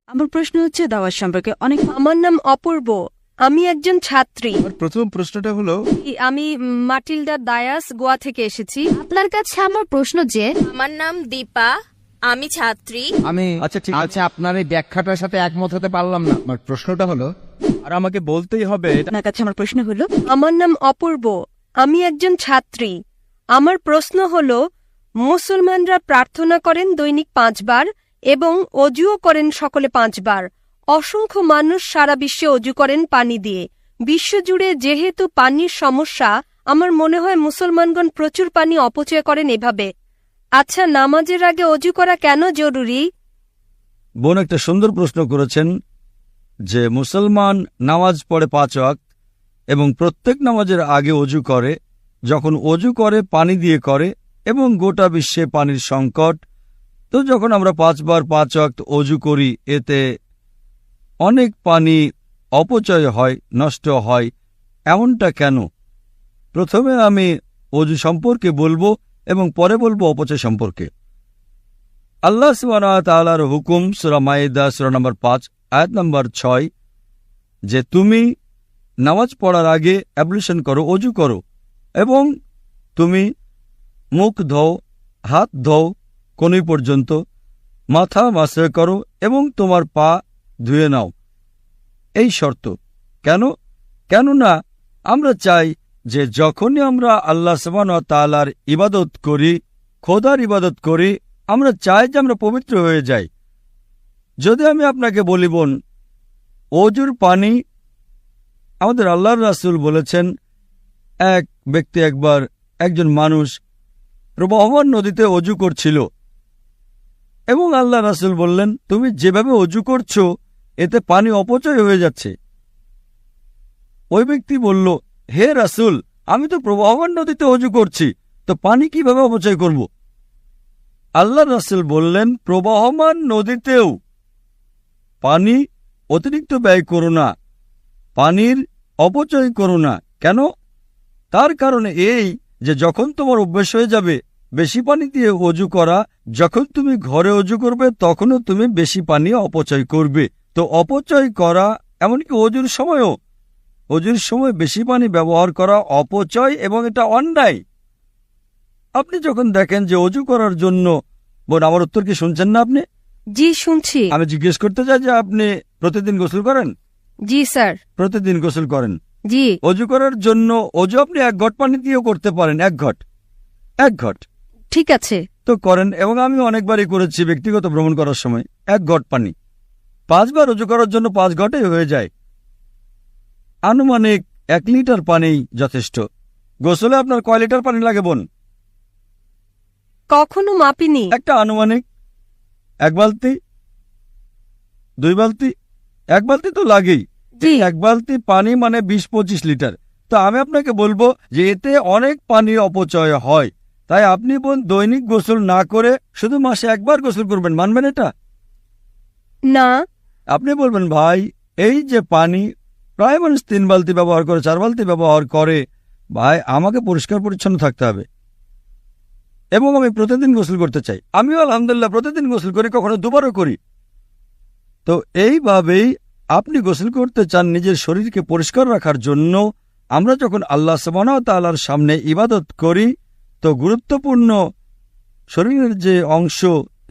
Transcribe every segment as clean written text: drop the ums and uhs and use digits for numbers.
আমার প্রশ্ন হচ্ছে দাওয়াত সম্পর্কে অনেক। আমার নাম অপূর্ব, আমি একজন ছাত্রী। আমার প্রথম প্রশ্নটা হলো, আমি মাটিল্ডা দায়াস, গোয়া থেকে এসেছি। আপনার কাছে আমার প্রশ্ন যে আমার নাম দীপা, আমি ছাত্রী। আমি আচ্ছা ঠিক আছে, আপনার এই ব্যাখ্যাটার সাথে একমত হতে পারলাম না। আমার প্রশ্নটা হলো, আর আমাকে বলতেই হবে এটা। আপনার কাছে আমার প্রশ্ন হলো, আমার নাম অপূর্ব, আমি একজন ছাত্রী। আমার প্রশ্ন হলো, মুসলমানরা প্রার্থনা করেন দৈনিক 5 বার এবং অজুও করেন সকলে 5 বার। অসংখ্য মানুষ সারা বিশ্বে অজু করেন পানি দিয়ে। বিশ্বজুড়ে যেহেতু পানির সমস্যা, আমার মনে হয় মুসলমানগণ প্রচুর পানি অপচয় করেন এভাবে। আচ্ছা, নামাজের আগে অজু করা কেন জরুরি? বোন একটা সুন্দর প্রশ্ন করেছেন যে মুসলমান নামাজ পড়ে 5 ওয়াক্ত এবং প্রত্যেক নামাজের আগে অজু করে। যখন অজু করে পানি দিয়ে করে এবং গোটা বিশ্বে পানির সংকট, তো যখন আমরা 5 বার 5 ওয়াক্ত অজু করি এতে অনেক পানি অপচয় হয়, নষ্ট হয়। এমনটা কেন? প্রথমে আমি অজু সম্পর্কে বলবো এবং পরে বলবো অপচয় সম্পর্কে। আল্লাহ সুবহানাহু ওয়া তাআলার হুকুম সূরা মাইদা সূরা নম্বর 5 আয়াত নম্বর 6 যে তুমি নামাজ পড়ার আগে অ্যাবলিউশন করো, অজু করো এবং তুমি মুখ ধোও, হাত ধোও কোনই পর্যন্ত, মাথা মাসে করো এবং তোমার পা ধুয়ে নাও। এই শর্ত কেন? কেননা আমরা চাই যে যখনই আমরা আল্লাহ সুবহানাহু ওয়া তাআলার ইবাদত করি, খোদার ইবাদত করি, আমরা চাই যে আমরা পবিত্র হয়ে যাই। যদি আমি আপনাকে বলি বোন, অজুর পানি, আমাদের আল্লাহর রাসূল বলেছেন এক ব্যক্তি একবার, একজন মানুষ প্রবাহমান নদীতে অজু করছিল এবং আল্লাহ রাসূল বললেন, তুমি যেভাবে অজু করছো এতে পানি অপচয় হয়ে যাচ্ছে। ওই ব্যক্তি বলল, হে রাসূল, আমি তো প্রবাহমান নদীতে অজু করছি, তো পানি কিভাবে অপচয় করব? আল্লাহ রাসূল বললেন, প্রবাহমান নদীতেও পানি অতিরিক্ত ব্যয় করো না, পানির অপচয় করো না। কেন? তার কারণে এই যে যখন তোমার অভ্যাস হয়ে যাবে বেশি পানি দিয়ে অজু করা, যখন তুমি ঘরে অজু করবে তখনও তুমি বেশি পানি অপচয় করবে। তো অপচয় করা, এমনকি অজুর সময়ও, অজুর সময় বেশি পানি ব্যবহার করা অপচয় এবং এটা অন্যায়। আপনি যখন দেখেন যে অজু করার জন্য, বোন আমার উত্তর কি শুনছেন না আপনি? জি, শুনছি। আমি জিজ্ঞেস করতে চাই যে আপনি প্রতিদিন গোসল করেন? জি স্যার। প্রতিদিন গোসল করেন? জি। অজু করার জন্য অজু আপনি 1 ঘট পানি দিয়েও করতে পারেন, 1 ঘট, 1 ঘট ঠিক আছে। তো করেন। এবং আমি অনেকবারই করেছি ব্যক্তিগত ভ্রমণ করার সময়, 1 ঘট পানি 5 বার অজু করার জন্য 5 ঘটেই হয়ে যায়। আনুমানিক 1 লিটার পানি যথেষ্ট। গোসলে আপনার কয় লিটার পানি লাগে বোন? কখনো মাপিনি। একটা আনুমানিক 1 বালতি, 2 বালতি, 1 বালতি তো লাগেই। জি। 1 বালতি পানি মানে 20-25 লিটার। তো আমি আপনাকে বলবো যে এতে অনেক পানি অপচয় হয়। তাই আপনি বোন দৈনিক গোসল না করে শুধু মাসে 1 বার গোসল করবেন, মানবেন এটা? না। আপনি বলবেন, ভাই এই যে পানি প্রায় মানুষ 3 বালতি ব্যবহার করে, 4 বালতি ব্যবহার করে, ভাই আমাকে পরিষ্কার পরিচ্ছন্ন থাকতে হবে এবং আমি প্রতিদিন গোসল করতে চাই। আমিও আলহামদুলিল্লাহ প্রতিদিন গোসল করি, কখনো 2 বারও করি। তো এইভাবেই আপনি গোসল করতে চান নিজের শরীরকে পরিষ্কার রাখার জন্য। আমরা যখন আল্লাহ সুবহানাহু ওয়া তাআলার সামনে ইবাদত করি তো গুরুত্বপূর্ণ শরীরের যে অংশ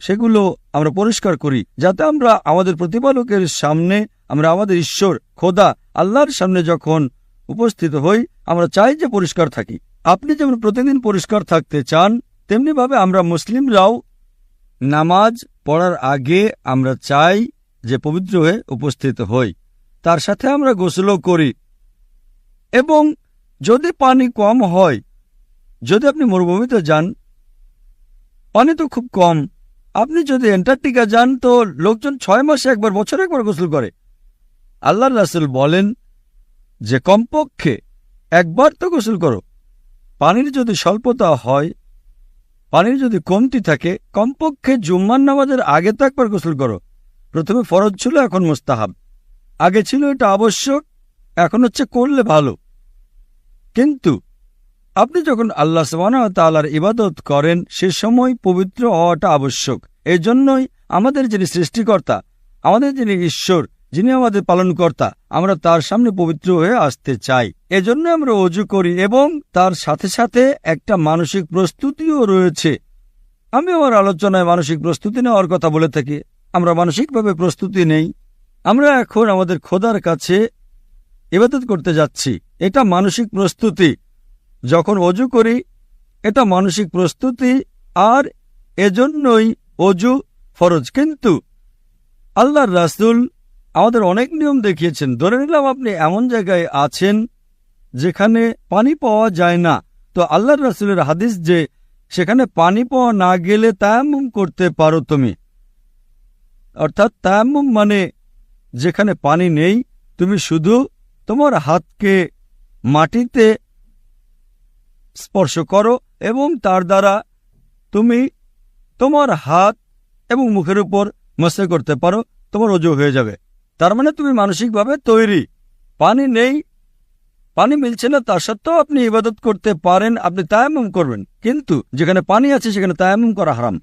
সেগুলো আমরা পরিষ্কার করি, যাতে আমরা আমাদের প্রতিপালকের সামনে, আমরা আমাদের ঈশ্বর খোদা আল্লাহর সামনে যখন উপস্থিত হই আমরা চাই যে পরিষ্কার থাকি। আপনি যেমন প্রতিদিন পরিষ্কার থাকতে চান, তেমনিভাবে আমরা মুসলিমরাও নামাজ পড়ার আগে আমরা চাই যে পবিত্র হয়ে উপস্থিত হই। তার সাথে আমরা গোসলও করি। এবং যদি পানি কম হয়, যদি আপনি মরুভূমিতে যান, পানি তো খুব কম। আপনি যদি অ্যান্টার্কটিকা যান তো লোকজন 6 মাসে একবার, বছরে একবার গোসল করে। আল্লাহর রাসূল বলেন যে কমপক্ষে 1 বার তো গোসল করো। পানির যদি স্বল্পতা হয়, পানির যদি কমতি থাকে, কমপক্ষে জুম্মার নামাজের আগে তো 1 বার গোসল করো। প্রথমে ফরজ ছিল, এখন মুস্তাহাব। আগে ছিল এটা আবশ্যক, এখন হচ্ছে করলে ভালো। কিন্তু আপনি যখন আল্লাহ সুবহানাহু ওয়া তাআলার ইবাদত করেন সে সময় পবিত্র হওয়াটা আবশ্যক। এই জন্যই আমাদের যিনি সৃষ্টিকর্তা আমাদের যিনি ঈশ্বর, যিনি আমাদের পালনকর্তা, আমরা তার সামনে পবিত্র হয়ে আসতে চাই। এজন্য আমরা অজু করি এবং তার সাথে সাথে একটা মানসিক প্রস্তুতিও রয়েছে। আমি আমার আলোচনায় মানসিক প্রস্তুতি নেওয়ার কথা বলে থাকি। আমরা মানসিকভাবে প্রস্তুতি নেই। আমরা এখন আমাদের খোদার কাছে ইবাদত করতে যাচ্ছি, এটা মানসিক প্রস্তুতি। যখন অজু করি এটা মানসিক প্রস্তুতি, আর এজন্যই অজু ফরজ। কিন্তু আল্লাহর রাসূল আমাদের অনেক নিয়ম দেখিয়েছেন। ধরে নিলাম আপনি এমন জায়গায় আছেন যেখানে পানি পাওয়া যায় না, তো আল্লাহর রাসূলের হাদিস যে সেখানে পানি পাওয়া না গেলে তায়াম্মুম করতে পারো তুমি। অর্থাৎ তায়াম্মুম মানে যেখানে পানি নেই তুমি শুধু তোমার হাতকে মাটিতে স্পর্শ করো এবং তার দ্বারা তুমি তোমার হাত এবং মুখের উপর মসা করতে পারো, তোমার ওযু হয়ে যাবে। তার মানে তুমি মানসিকভাবে তৈরি। পানি নেই, পানি মিলছে না, তার সত্ত্বেও আপনি ইবাদত করতে পারেন, আপনি তায়াম্মুম করবেন। কিন্তু যেখানে পানি আছে সেখানে তায়াম্মুম করা হারাম।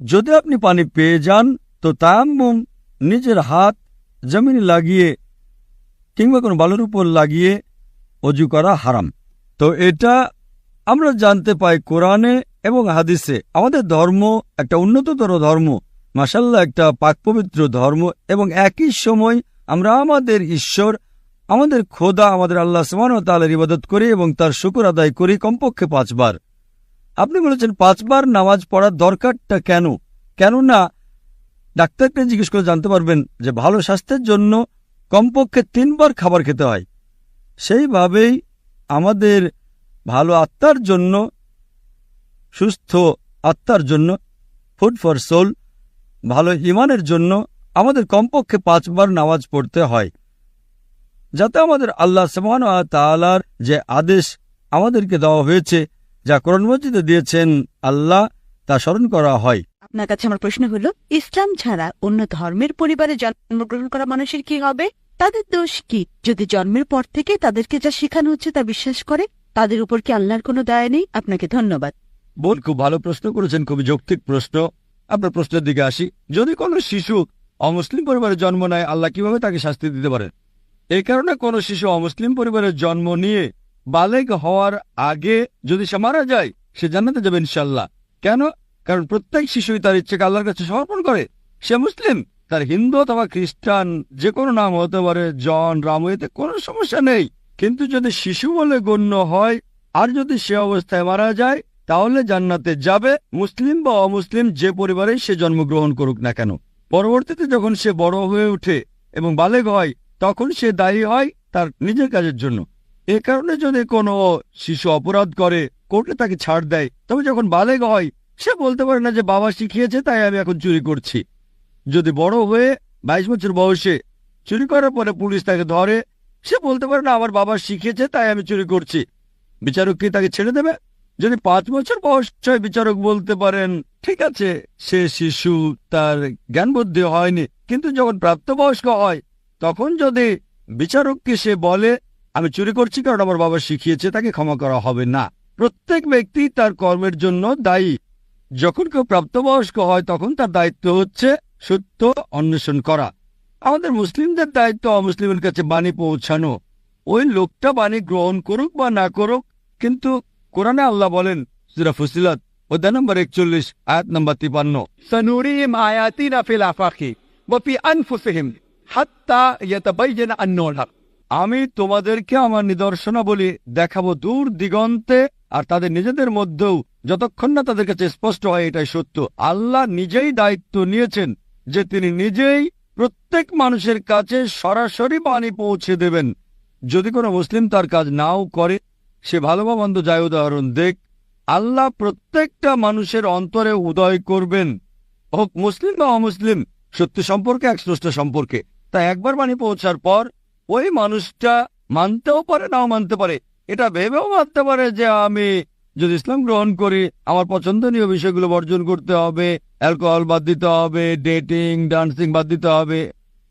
যদি আপনি পানি পেয়ে যান তো তায়াম্মুম নিজের হাত জমিনে লাগিয়ে কিংবা কোনো বালুর উপর লাগিয়ে অজু করা হারাম। তো এটা আমরা জানতে পাই কোরআনে এবং হাদিসে। আমাদের ধর্ম একটা উন্নততর ধর্ম, মাশাআল্লাহ একটা পাকপবিত্র ধর্ম, এবং একই সময় আমরা আমাদের ঈশ্বর, আমাদের খোদা, আমাদের আল্লাহ সুবহানাহু ওয়া তাআলার ইবাদত করি এবং তার শুকর আদায় করি কমপক্ষে 5 বার। আপনি বলেছেন 5 বার নামাজ পড়ার দরকারটা কেন? কেননা ডাক্তারকে জিজ্ঞেস করে জানতে পারবেন যে ভালো স্বাস্থ্যের জন্য কমপক্ষে 3 বার খাবার খেতে হয়। সেইভাবেই আমাদের ভালো আত্মার জন্য, সুস্থ আত্মার জন্য, ফুড ফর সোল, ভালো ঈমানের জন্য আমাদের কমপক্ষে 5 বার নামাজ পড়তে হয়, যাতে আমাদের আল্লাহ সুবহানাহু ওয়া তাআলার যে আদেশ আমাদেরকে দেওয়া হয়েছে, যা কোরআন মজিদে দিয়েছেন আল্লাহ, তা স্মরণ করা হয়। আপনার কাছে আমার প্রশ্ন হলো, ইসলাম ছাড়া অন্য ধর্মের পরিবারে জন্মগ্রহণ করা মানুষের কি হবে? তাদের দোষ কি? যদি জন্মের পর থেকে তাদেরকে যা শেখানো হচ্ছে তা বিশ্বাস করে, তাদের উপর কি আল্লাহর কোনো দায় নেই? আপনাকে ধন্যবাদ। বোন, খুব ভালো প্রশ্ন করেছেন, খুবই যৌক্তিক প্রশ্ন। আপনার প্রশ্নের দিকে আসি। যদি কোনো শিশু অমুসলিম পরিবারে জন্ম নেয়, আল্লাহ কিভাবে তাকে শাস্তি দিতে পারেন? এই কারণে কোনো শিশু অমুসলিম পরিবারে জন্ম নিয়ে বালেগ হওয়ার আগে যদি সে মারা যায়, সে জান্নাতে যাবে ইনশাআল্লাহ। কেন? কারণ প্রত্যেক শিশুই তার ইচ্ছেকে আল্লাহর কাছে সমর্পণ করে। সে মুসলিম, তার হিন্দু অথবা খ্রিস্টান যে কোনো নাম হতে পারে, জন, রাম, এতে কোনো সমস্যা নেই। কিন্তু যদি শিশু বলে গণ্য হয় আর যদি সে অবস্থায় মারা যায়, তাহলে জান্নাতে যাবে, মুসলিম বা অমুসলিম যে পরিবারেই সে জন্মগ্রহণ করুক না কেন। পরবর্তীতে যখন সে বড় হয়ে ওঠে এবং বালেগ হয়, তখন সে দায়ী হয় তার নিজের কাজের জন্য। এ কারণে যদি কোনো শিশু অপরাধ করে, কোর্টে তাকে ছাড় দেয়, তবে যখন বালেগ হয় সে বলতে পারে না যে বাবা শিখিয়েছে তাই আমি এখন চুরি করছি। যদি বড় হয়ে 22 বছর বয়সে চুরি করার পরে পুলিশ তাকে ধরে, সে বলতে পারে না আমার বাবা শিখিয়েছে তাই আমি চুরি করছি। বিচারক কি তাকে ছেড়ে দেবে? যদি 5 বছর বয়স হয়, বিচারক বলতে পারেন ঠিক আছে, সে শিশু, তার জ্ঞান বুদ্ধি হয়নি। কিন্তু যখন প্রাপ্তবয়স্ক হয়, তখন যদি বিচারককে সে বলে আমি চুরি করছি কারণ আমার বাবা শিখিয়েছে, তাকে ক্ষমা করা হবে না। প্রত্যেক ব্যক্তি তার কর্মের জন্য দায়ী। যখন কেউ প্রাপ্তবয়স্ক হয় তখন তার দায়িত্ব হচ্ছে সত্য অন্বেষণ করা। আমাদের মুসলিমদের দায়িত্ব অমুসলিমের কাছে বাণী পৌঁছানো। ওই লোকটা বাণী গ্রহণ করুক বা না করুক, কিন্তু কোরআনে আল্লাহ বলেন সূরা ফুসিলাত অধ্যায় নম্বর 41 আয়াত নম্বর 53, سنريهم آياتنا في الآفاق وفي أنفسهم حتى يتبين أنه الحق। আমি তোমাদেরকে আমার নিদর্শনাবলী দেখাবো দূর দিগন্তে আর তাদের নিজেদের মধ্যেও, যতক্ষণ না তাদের কাছে স্পষ্ট হয় এটাই সত্য। আল্লাহ নিজেই দায়িত্ব নিয়েছেন যে তিনি নিজেই প্রত্যেক মানুষের কাছে সরাসরি বাণী পৌঁছে দেবেন। যদি কোনো মুসলিম তার কাজ নাও করে, সে ভালো বা মন্দ যায় উদাহরণ দেখ, আল্লাহ প্রত্যেকটা মানুষের অন্তরে উদয় করবেন, হোক মুসলিম বা অমুসলিম, সত্য সম্পর্কে, এক স্রষ্টা সম্পর্কে। তাই একবার বাণী পৌঁছার পর ওই মানুষটা মানতেও পারে, নাও মানতে পারে। এটা ভেবেও মানতে পারে যে আমি যদি ইসলাম গ্রহণ করি আমার পছন্দনীয় বিষয়গুলো বর্জন করতে হবে, অ্যালকোহল বাদ দিতে হবে, ডেটিং, ডান্সিং বাদ দিতে হবে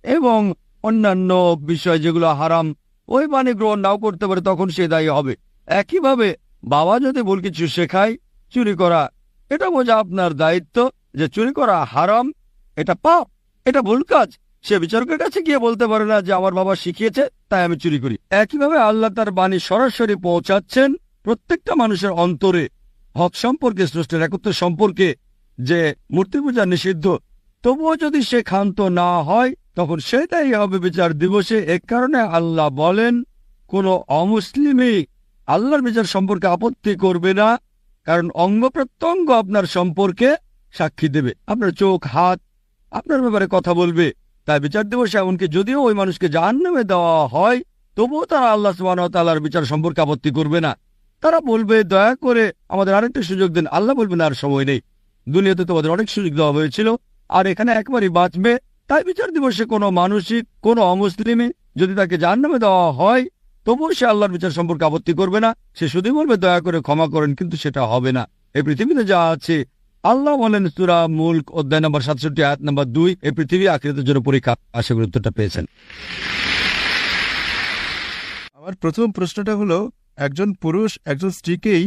এবং অন্যান্য বিষয় যেগুলো হারাম, ওই বাণী গ্রহণ নাও করতে পারে, তখন সে দায়ী হবে। একইভাবে বাবা যদি ভুল কিছু শেখায়, চুরি করা, এটা বোঝা আপনার দায়িত্ব যে চুরি করা হারাম, এটা পাপ, এটা ভুল কাজ। সে বিচারকের কাছে গিয়ে বলতে পারে না যে আমার বাবা শিখিয়েছে তাই আমি চুরি করি। একইভাবে আল্লাহ তার বাণী সরাসরি পৌঁছাচ্ছেন প্রত্যেকটা মানুষের অন্তরে, হক সম্পর্কে, স্রষ্টার একত্র সম্পর্কে, যে মূর্তি পূজা নিষিদ্ধ। তবুও যদি সে ক্ষান্ত না হয় তখন সেটাই হবে বিচার দিবসে। এ কারণে আল্লাহ বলেন কোনো অমুসলিমই আল্লাহর বিচার সম্পর্কে আপত্তি করবে না, কারণ অঙ্গ প্রত্যঙ্গ আপনার সম্পর্কে সাক্ষী দেবে, আপনার চোখ হাত আপনার ব্যাপারে কথা বলবে। তাই বিচার দিবসে এমনকি যদিও ওই মানুষকে জাহান্নামে দেওয়া হয় তবুও তারা আল্লাহ সুবহানাহু ওয়া তাআলার বিচার সম্পর্কে আপত্তি করবে না। তারা বলবে দয়া করে আমাদের আরেকটা সুযোগ দেন। আল্লাহ বলবেন আর সময় নেই, দুনিয়াতে তোমাদের অনেক সুযোগ দেওয়া হয়েছিল আর এখানে একবারই বাঁচবে। তাই বিচার দিবসে কোনো মানসিক কোনো অমুসলিমে যদি তাকে জাহান্নামে দেওয়া হয় তবুও সে আল্লাহর বিচার সম্পর্কে আপত্তি করবে না, সে শুধুই বলবে দয়া করে ক্ষমা করেন, কিন্তু সেটা হবে না। এই পৃথিবীতে যা আছে, আল্লাহ বলেন সূরা মুলক অধ্যায় নম্বর 67 আয়াত নম্বর 2, এই পৃথিবী আখিরাতের জন্য পরীক্ষা। আশা করি উত্তরটা পেয়েছেন। আমার প্রথম প্রশ্নটা হলো, একজন পুরুষ একজন স্ত্রীকেই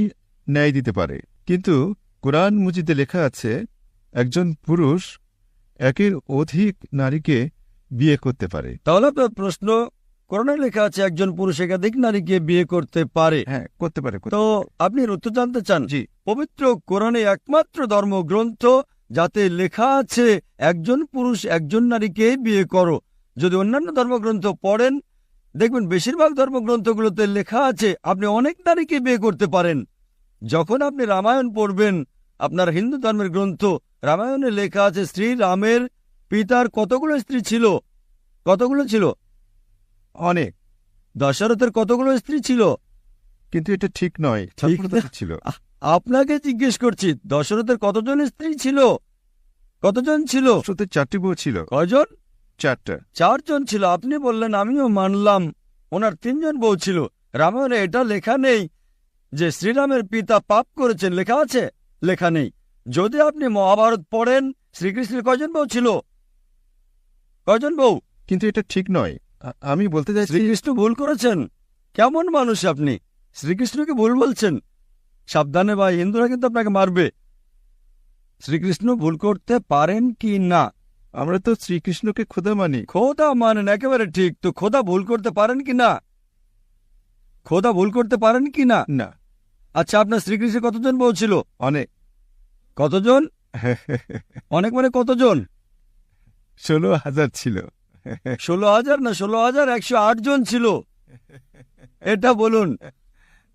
ন্যায় দিতে পারে, কিন্তু কোরআন মুজিদে লেখা আছে একজন পুরুষ একের অধিক নারীকে বিয়ে করতে পারে। তাহলে আপনার প্রশ্ন, কোরআনে লেখা আছে একজন পুরুষ একাধিক নারীকে বিয়ে করতে পারে। হ্যাঁ, করতে পারে। তো আপনি এর উত্তর জানতে চান? জি। পবিত্র কোরআনে একমাত্র ধর্মগ্রন্থ যাতে লেখা আছে একজন পুরুষ একজন নারীকে বিয়ে করো। যদি অন্যান্য ধর্মগ্রন্থ পড়েন দেখবেন বেশিরভাগ ধর্মগ্রন্থগুলোতে লেখা আছে আপনি অনেক নারীকে বিয়ে করতে পারেন। যখন আপনি রামায়ণ পড়বেন, আপনার হিন্দু ধর্মের গ্রন্থ রামায়ণে লেখা আছে শ্রী রামের পিতার কতগুলো স্ত্রী ছিল? কতগুলো ছিল? অনেক। দশরথের কতগুলো স্ত্রী ছিল? কিন্তু এটা ঠিক নয়, ঠিক না। ছাত্রতা ছিল। আপনাকে জিজ্ঞেস করছি, দশরথের কতজন স্ত্রী ছিল? কতজন ছিল? শুধু 4টি বউ ছিল। কয়জন? 4টা। 4 জন ছিল। আপনি বললেন আমিও মানলাম ওনার 3 জন বউ ছিল। রামায়ণে এটা লেখা নেই যে শ্রীরামের পিতা পাপ করেছেন, লেখা আছে? লেখা নেই। যদি আপনি মহাভারত পড়েন, শ্রীকৃষ্ণের কয়জন বউ ছিল? কয়জন বউ? কিন্তু এটা ঠিক নয়। আমি বলতে চাইছি শ্রীকৃষ্ণ ভুল করেছেন? কেমন মানুষ আপনি? শ্রীকৃষ্ণকে ভুল বলছেন? সাবধানে ভাই, হিন্দুরা কিন্তু আপনাকে মারবে। শ্রীকৃষ্ণ ভুল করতে পারেন কি না? আমরা তো শ্রীকৃষ্ণকে খোদা মানি। খোদা মানেন, একেবারে ঠিক। তো খোদা ভুল করতে পারেন কি না? খোদা ভুল করতে পারেন কি না? না। আচ্ছা, আপনার শ্রীকৃষ্ণের কতজন বউ ছিল? অনেক। কতজন? অনেক মানে কতজন? 16,000 ছিল। 16,000 না, 16,108 জন ছিল। এটা বলুন।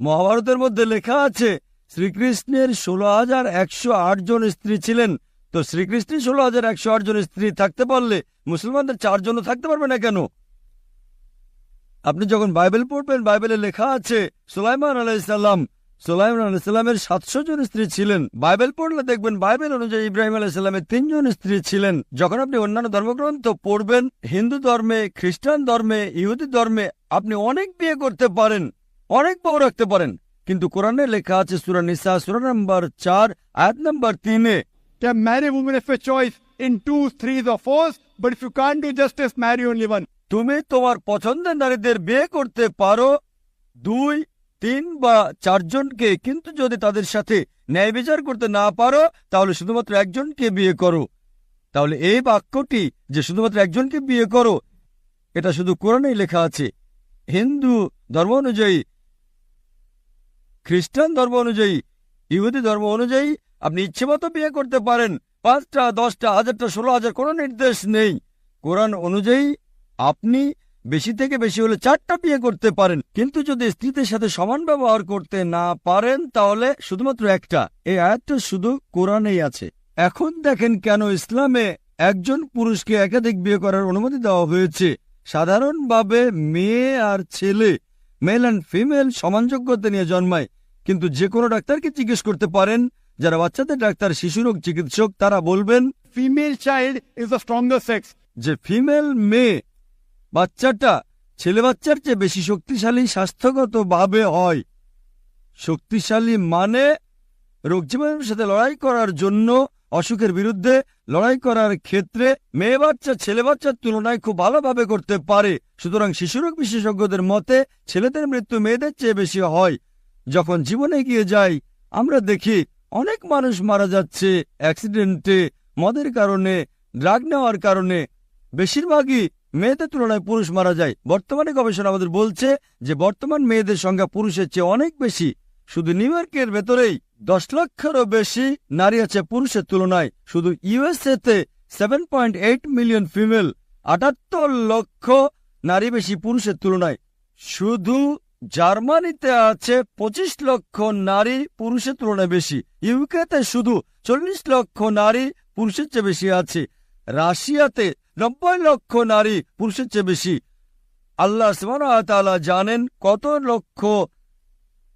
মহাভারতের মধ্যে লেখা আছে শ্রীকৃষ্ণের 16,108 জন স্ত্রী ছিলেন। তো শ্রীকৃষ্ণের 16,108 জন স্ত্রী থাকতে পারলে মুসলমানদের 4 জনও থাকতে পারবে না কেন? আপনি যখন বাইবেল পড়বেন, বাইবেলে লেখা আছে সুলাইমান আলাইহিসসালামের 700 জন স্ত্রী ছিলেন। বাইবেল পড়লে দেখবেন বাইবেল অনুযায়ী ইব্রাহিম আলাইহিসসালামের 3 জন স্ত্রী ছিলেন। যখন আপনি অন্যান্য ধর্মগ্রন্থ পড়বেন, হিন্দু ধর্মে, খ্রিস্টান ধর্মে, ইহুদি ধর্মে আপনি অনেক বিয়ে করতে পারেন, অনেক বউ রাখতে পারেন, কিন্তু কোরআনে লেখা আছে সূরা নিসা সূরা নম্বর 4 আয়াত নম্বর 3-এ, Can marry women of your choice in 2, 3 or 4, but if you can't do justice, marry only one. তুমি তোমার পছন্দের নারীদের বিয়ে করতে পারো 2, 3 বা 4 জনকে, কিন্তু যদি তাদের সাথে ন্যায় বিচার করতে না পারো তাহলে শুধুমাত্র একজনকে বিয়ে করো। তাহলে এই বাক্যটি যে শুধুমাত্র একজনকে বিয়ে করো, এটা শুধু কোরআনেই লেখা আছে। হিন্দু ধর্ম অনুযায়ী, খ্রিস্টান ধর্ম অনুযায়ী, ইহুদি ধর্ম অনুযায়ী আপনি ইচ্ছেমতো বিয়ে করতে পারেন। 5টা, 10টা, 1000টা, 16,000 কোনো নির্দেশ নেই। কোরআন অনুযায়ী আপনি বেশি থেকে বেশি হলে 4টা বিয়ে করতে পারেন, কিন্তু যদি স্ত্রীদের সাথে সমান ব্যবহার করতে না পারেন তাহলে শুধুমাত্র একটা। এই আয়াতটা শুধু কোরআনেই আছে। এখন দেখেন কেন ইসলামে একজন পুরুষকে একাধিক বিয়ে করার অনুমতি দেওয়া হয়েছে। সাধারণভাবে মেয়ে আর ছেলে, মেল অ্যান্ড ফিমেল সমান যোগ্যতা নিয়ে জন্মায়, কিন্তু যে কোনো ডাক্তারকে জিজ্ঞেস করতে পারেন, যারা বাচ্চাদের ডাক্তার, শিশুরোগ চিকিৎসক, তারা বলবেন Female child is the stronger sex. যে ফিমেল মেয়ে বাচ্চাটা ছেলে বাচ্চার চেয়ে বেশি শক্তিশালী স্বাস্থ্যগতভাবে হয়। শক্তিশালী মানে রোগ জীবাণুর সাথে লড়াই করার জন্য, অসুখের বিরুদ্ধে লড়াই করার ক্ষেত্রে মেয়ে বাচ্চা ছেলে বাচ্চার তুলনায় খুব ভালোভাবে করতে পারে। সুতরাং শিশুরোগ বিশেষজ্ঞদের মতে ছেলেদের মৃত্যু মেয়েদের চেয়ে বেশি হয়। যখন জীবনে এগিয়ে যায় আমরা দেখি অনেক মানুষ মারা যাচ্ছে অ্যাক্সিডেন্টে, মদের কারণে, ড্রাগ নেওয়ার কারণে, বেশিরভাগই মেয়েদের তুলনায় পুরুষ মারা যায়। বর্তমানে গবেষণা আমাদের বলছে যে বর্তমান মেয়েদের সংখ্যা পুরুষের চেয়ে অনেক বেশি। শুধু নিউ ইয়র্কের ভেতরেই 10 লক্ষেরও বেশি নারী আছে পুরুষের তুলনায়। শুধু ইউএসএতে 7.8 মিলিয়ন ফিমেল, 78 লক্ষ নারী বেশি পুরুষের তুলনায়। শুধু জার্মানিতে আছে 25 লক্ষ নারী পুরুষের তুলনায় বেশি। ইউকেতে শুধু 40 লক্ষ নারী পুরুষের চেয়ে বেশি আছে। রাশিয়াতে 90 লক্ষ নারী পুরুষের চেয়ে বেশি। আল্লাহ সুবহানাহু ওয়া তাআলা জানেন কত লক্ষ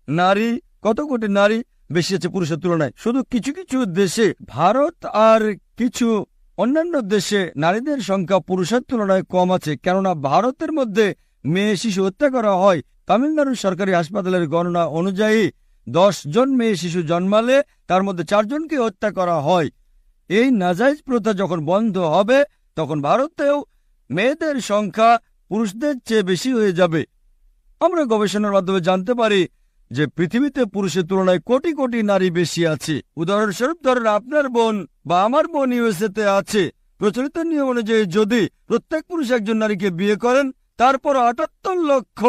নারী, কত কোটি নারী বেশি আছে পুরুষের তুলনায়। শুধু কিছু কিছু দেশে, ভারত আর কিছু অন্যান্য দেশে নারীদের সংখ্যা পুরুষের তুলনায় কম আছে, কেননা ভারতের মধ্যে মেয়ে শিশু হত্যা করা হয়। তামিলনাড়ুর সরকারি হাসপাতালের গণনা অনুযায়ী 10 জন মেয়ে শিশু জন্মালে তার মধ্যে 4 জনকে হত্যা করা হয়। এই নাজায়েজ প্রথা যখন বন্ধ হবে তখন ভারতেও মেয়েদের সংখ্যা পুরুষদের চেয়ে বেশি হয়ে যাবে। আমরা গবেষণার মাধ্যমে জানতে পারি যে পৃথিবীতে পুরুষের তুলনায় কোটি কোটি নারী বেশি আছে। উদাহরণস্বরূপ ধরেন আপনার বোন বা আমার বোন ইউএসএতে আছে। প্রচলিত নিয়ম অনুযায়ী যদি প্রত্যেক পুরুষ একজন নারীকে বিয়ে করেন, তারপর 78 লক্ষ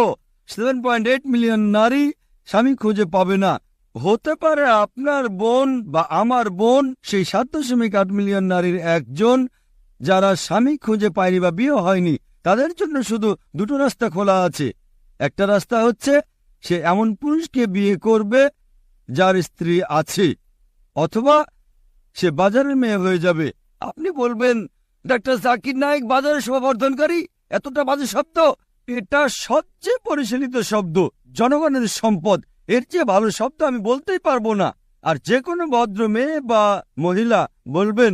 7.8 মিলিয়ন নারী স্বামী খুঁজে পাবে না। হতে পারে আপনার বোন বা আমার বোন সেই 7.8 মিলিয়ন নারীর একজন, যারা স্বামী খুঁজে পায়নি বা বিয়ে হয়নি। তাদের জন্য শুধু দুটো রাস্তা খোলা আছে। একটা রাস্তা হচ্ছে সে এমন পুরুষকে বিয়ে করবে যার স্ত্রী আছে, অথবা সে বাজারের মেয়ে হয়ে যাবে। আপনি বলবেন, ডাক্তার জাকির নায়েক বাজারের শোভাবর্ধনকারী, এতটা বাজে শব্দ। এটা সবচেয়ে পরিশীলিত শব্দ, জনগণের সম্পদ। এর চেয়ে ভালো শব্দ আমি বলতেই পারবো না। আর যে কোনো ভদ্র মেয়ে বা মহিলা বলবেন,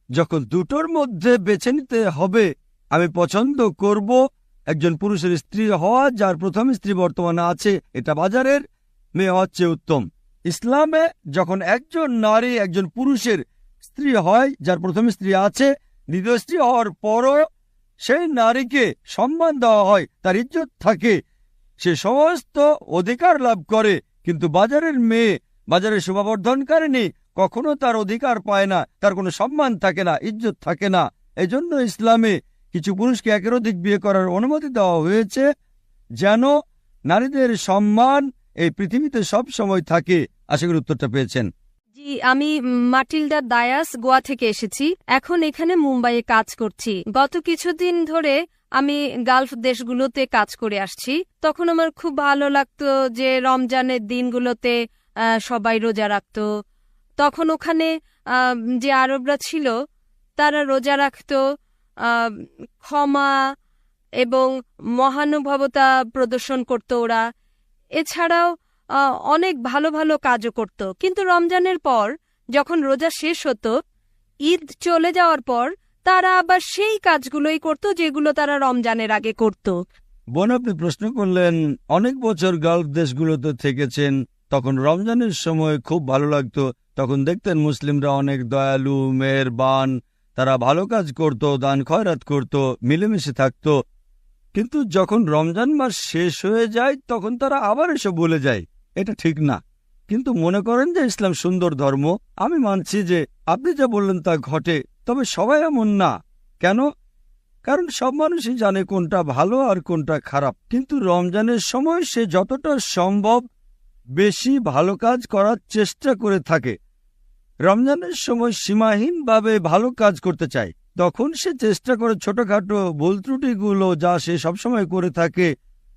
যখন দুটোর মধ্যে বেছে নিতে হবে, আমি পছন্দ করব একজন পুরুষের স্ত্রী হওয়া যার প্রথম স্ত্রী বর্তমানে আছে। এটা বাজারের মেয়ে হওয়ার চেয়ে উত্তম। ইসলামে যখন একজন নারী একজন পুরুষের স্ত্রী হয় যার প্রথম স্ত্রী আছে, দ্বিতীয় স্ত্রী হওয়ার পরও সেই নারীকে সম্মান দেওয়া হয়, তার ইজ্জত থাকে, সে সমস্ত অধিকার লাভ করে। কিন্তু বাজারের মেয়ে, বাজারের শোভাবর্ধনকারিণী কখনো তার অধিকার পায় না, তার কোনো সম্মান থাকে না, ইজ্জত থাকে না। এই জন্য ইসলামে কিছু পুরুষকে একের অধিক বিয়ে করার অনুমতি দেওয়া হয়েছে, যেন নারীদের সম্মান এই পৃথিবীতে সব সময় থাকে। আশা করি উত্তরটা পেয়েছেন। জি, আমি মাটিল্ডা দায়াস, গোয়া থেকে এসেছি। এখন এখানে মুম্বাইয়ে কাজ করছি। গত কিছুদিন ধরে আমি গালফ দেশগুলোতে কাজ করে আসছি। তখন আমার খুব ভালো লাগতো যে রমজানের দিনগুলোতে সবাই রোজা রাখতো। তখন ওখানে যে আরবরা ছিল তারা রোজা রাখতো, ক্ষমা এবং মহানুভবতা প্রদর্শন করত ওরা। এছাড়াও অনেক ভালো ভালো কাজও করত। কিন্তু রমজানের পর যখন রোজা শেষ হতো, ঈদ চলে যাওয়ার পর তারা আবার সেই কাজগুলোই করত যেগুলো তারা রমজানের আগে করত। বোন, আপনি প্রশ্ন করলেন অনেক বছর গালফ দেশগুলোতে থেকেছেন, তখন রমজানের সময় খুব ভালো লাগতো। তখন দেখতেন মুসলিমরা অনেক দয়ালু, মেহেরবান, তারা ভালো কাজ করত, দান খয়রাত করত, মিলেমিশে থাকত। কিন্তু যখন রমজান মাস শেষ হয়ে যায় তখন তারা আবার এসব ভুলে যায়। এটা ঠিক না। কিন্তু মনে করেন যে ইসলাম সুন্দর ধর্ম। আমি মানছি যে আপনি যা বললেন তা ঘটে, তবে সবাই এমন না। কেন? কারণ সব মানুষই জানে কোনটা ভালো আর কোনটা খারাপ। কিন্তু রমজানের সময় সে যতটা সম্ভব বেশি ভালো কাজ করার চেষ্টা করে থাকে। রমজানের সময় সীমাহীনভাবে ভালো কাজ করতে চায়। তখন সে চেষ্টা করে ছোটখাটো ভুল ত্রুটিগুলো যা সে সবসময় করে থাকে,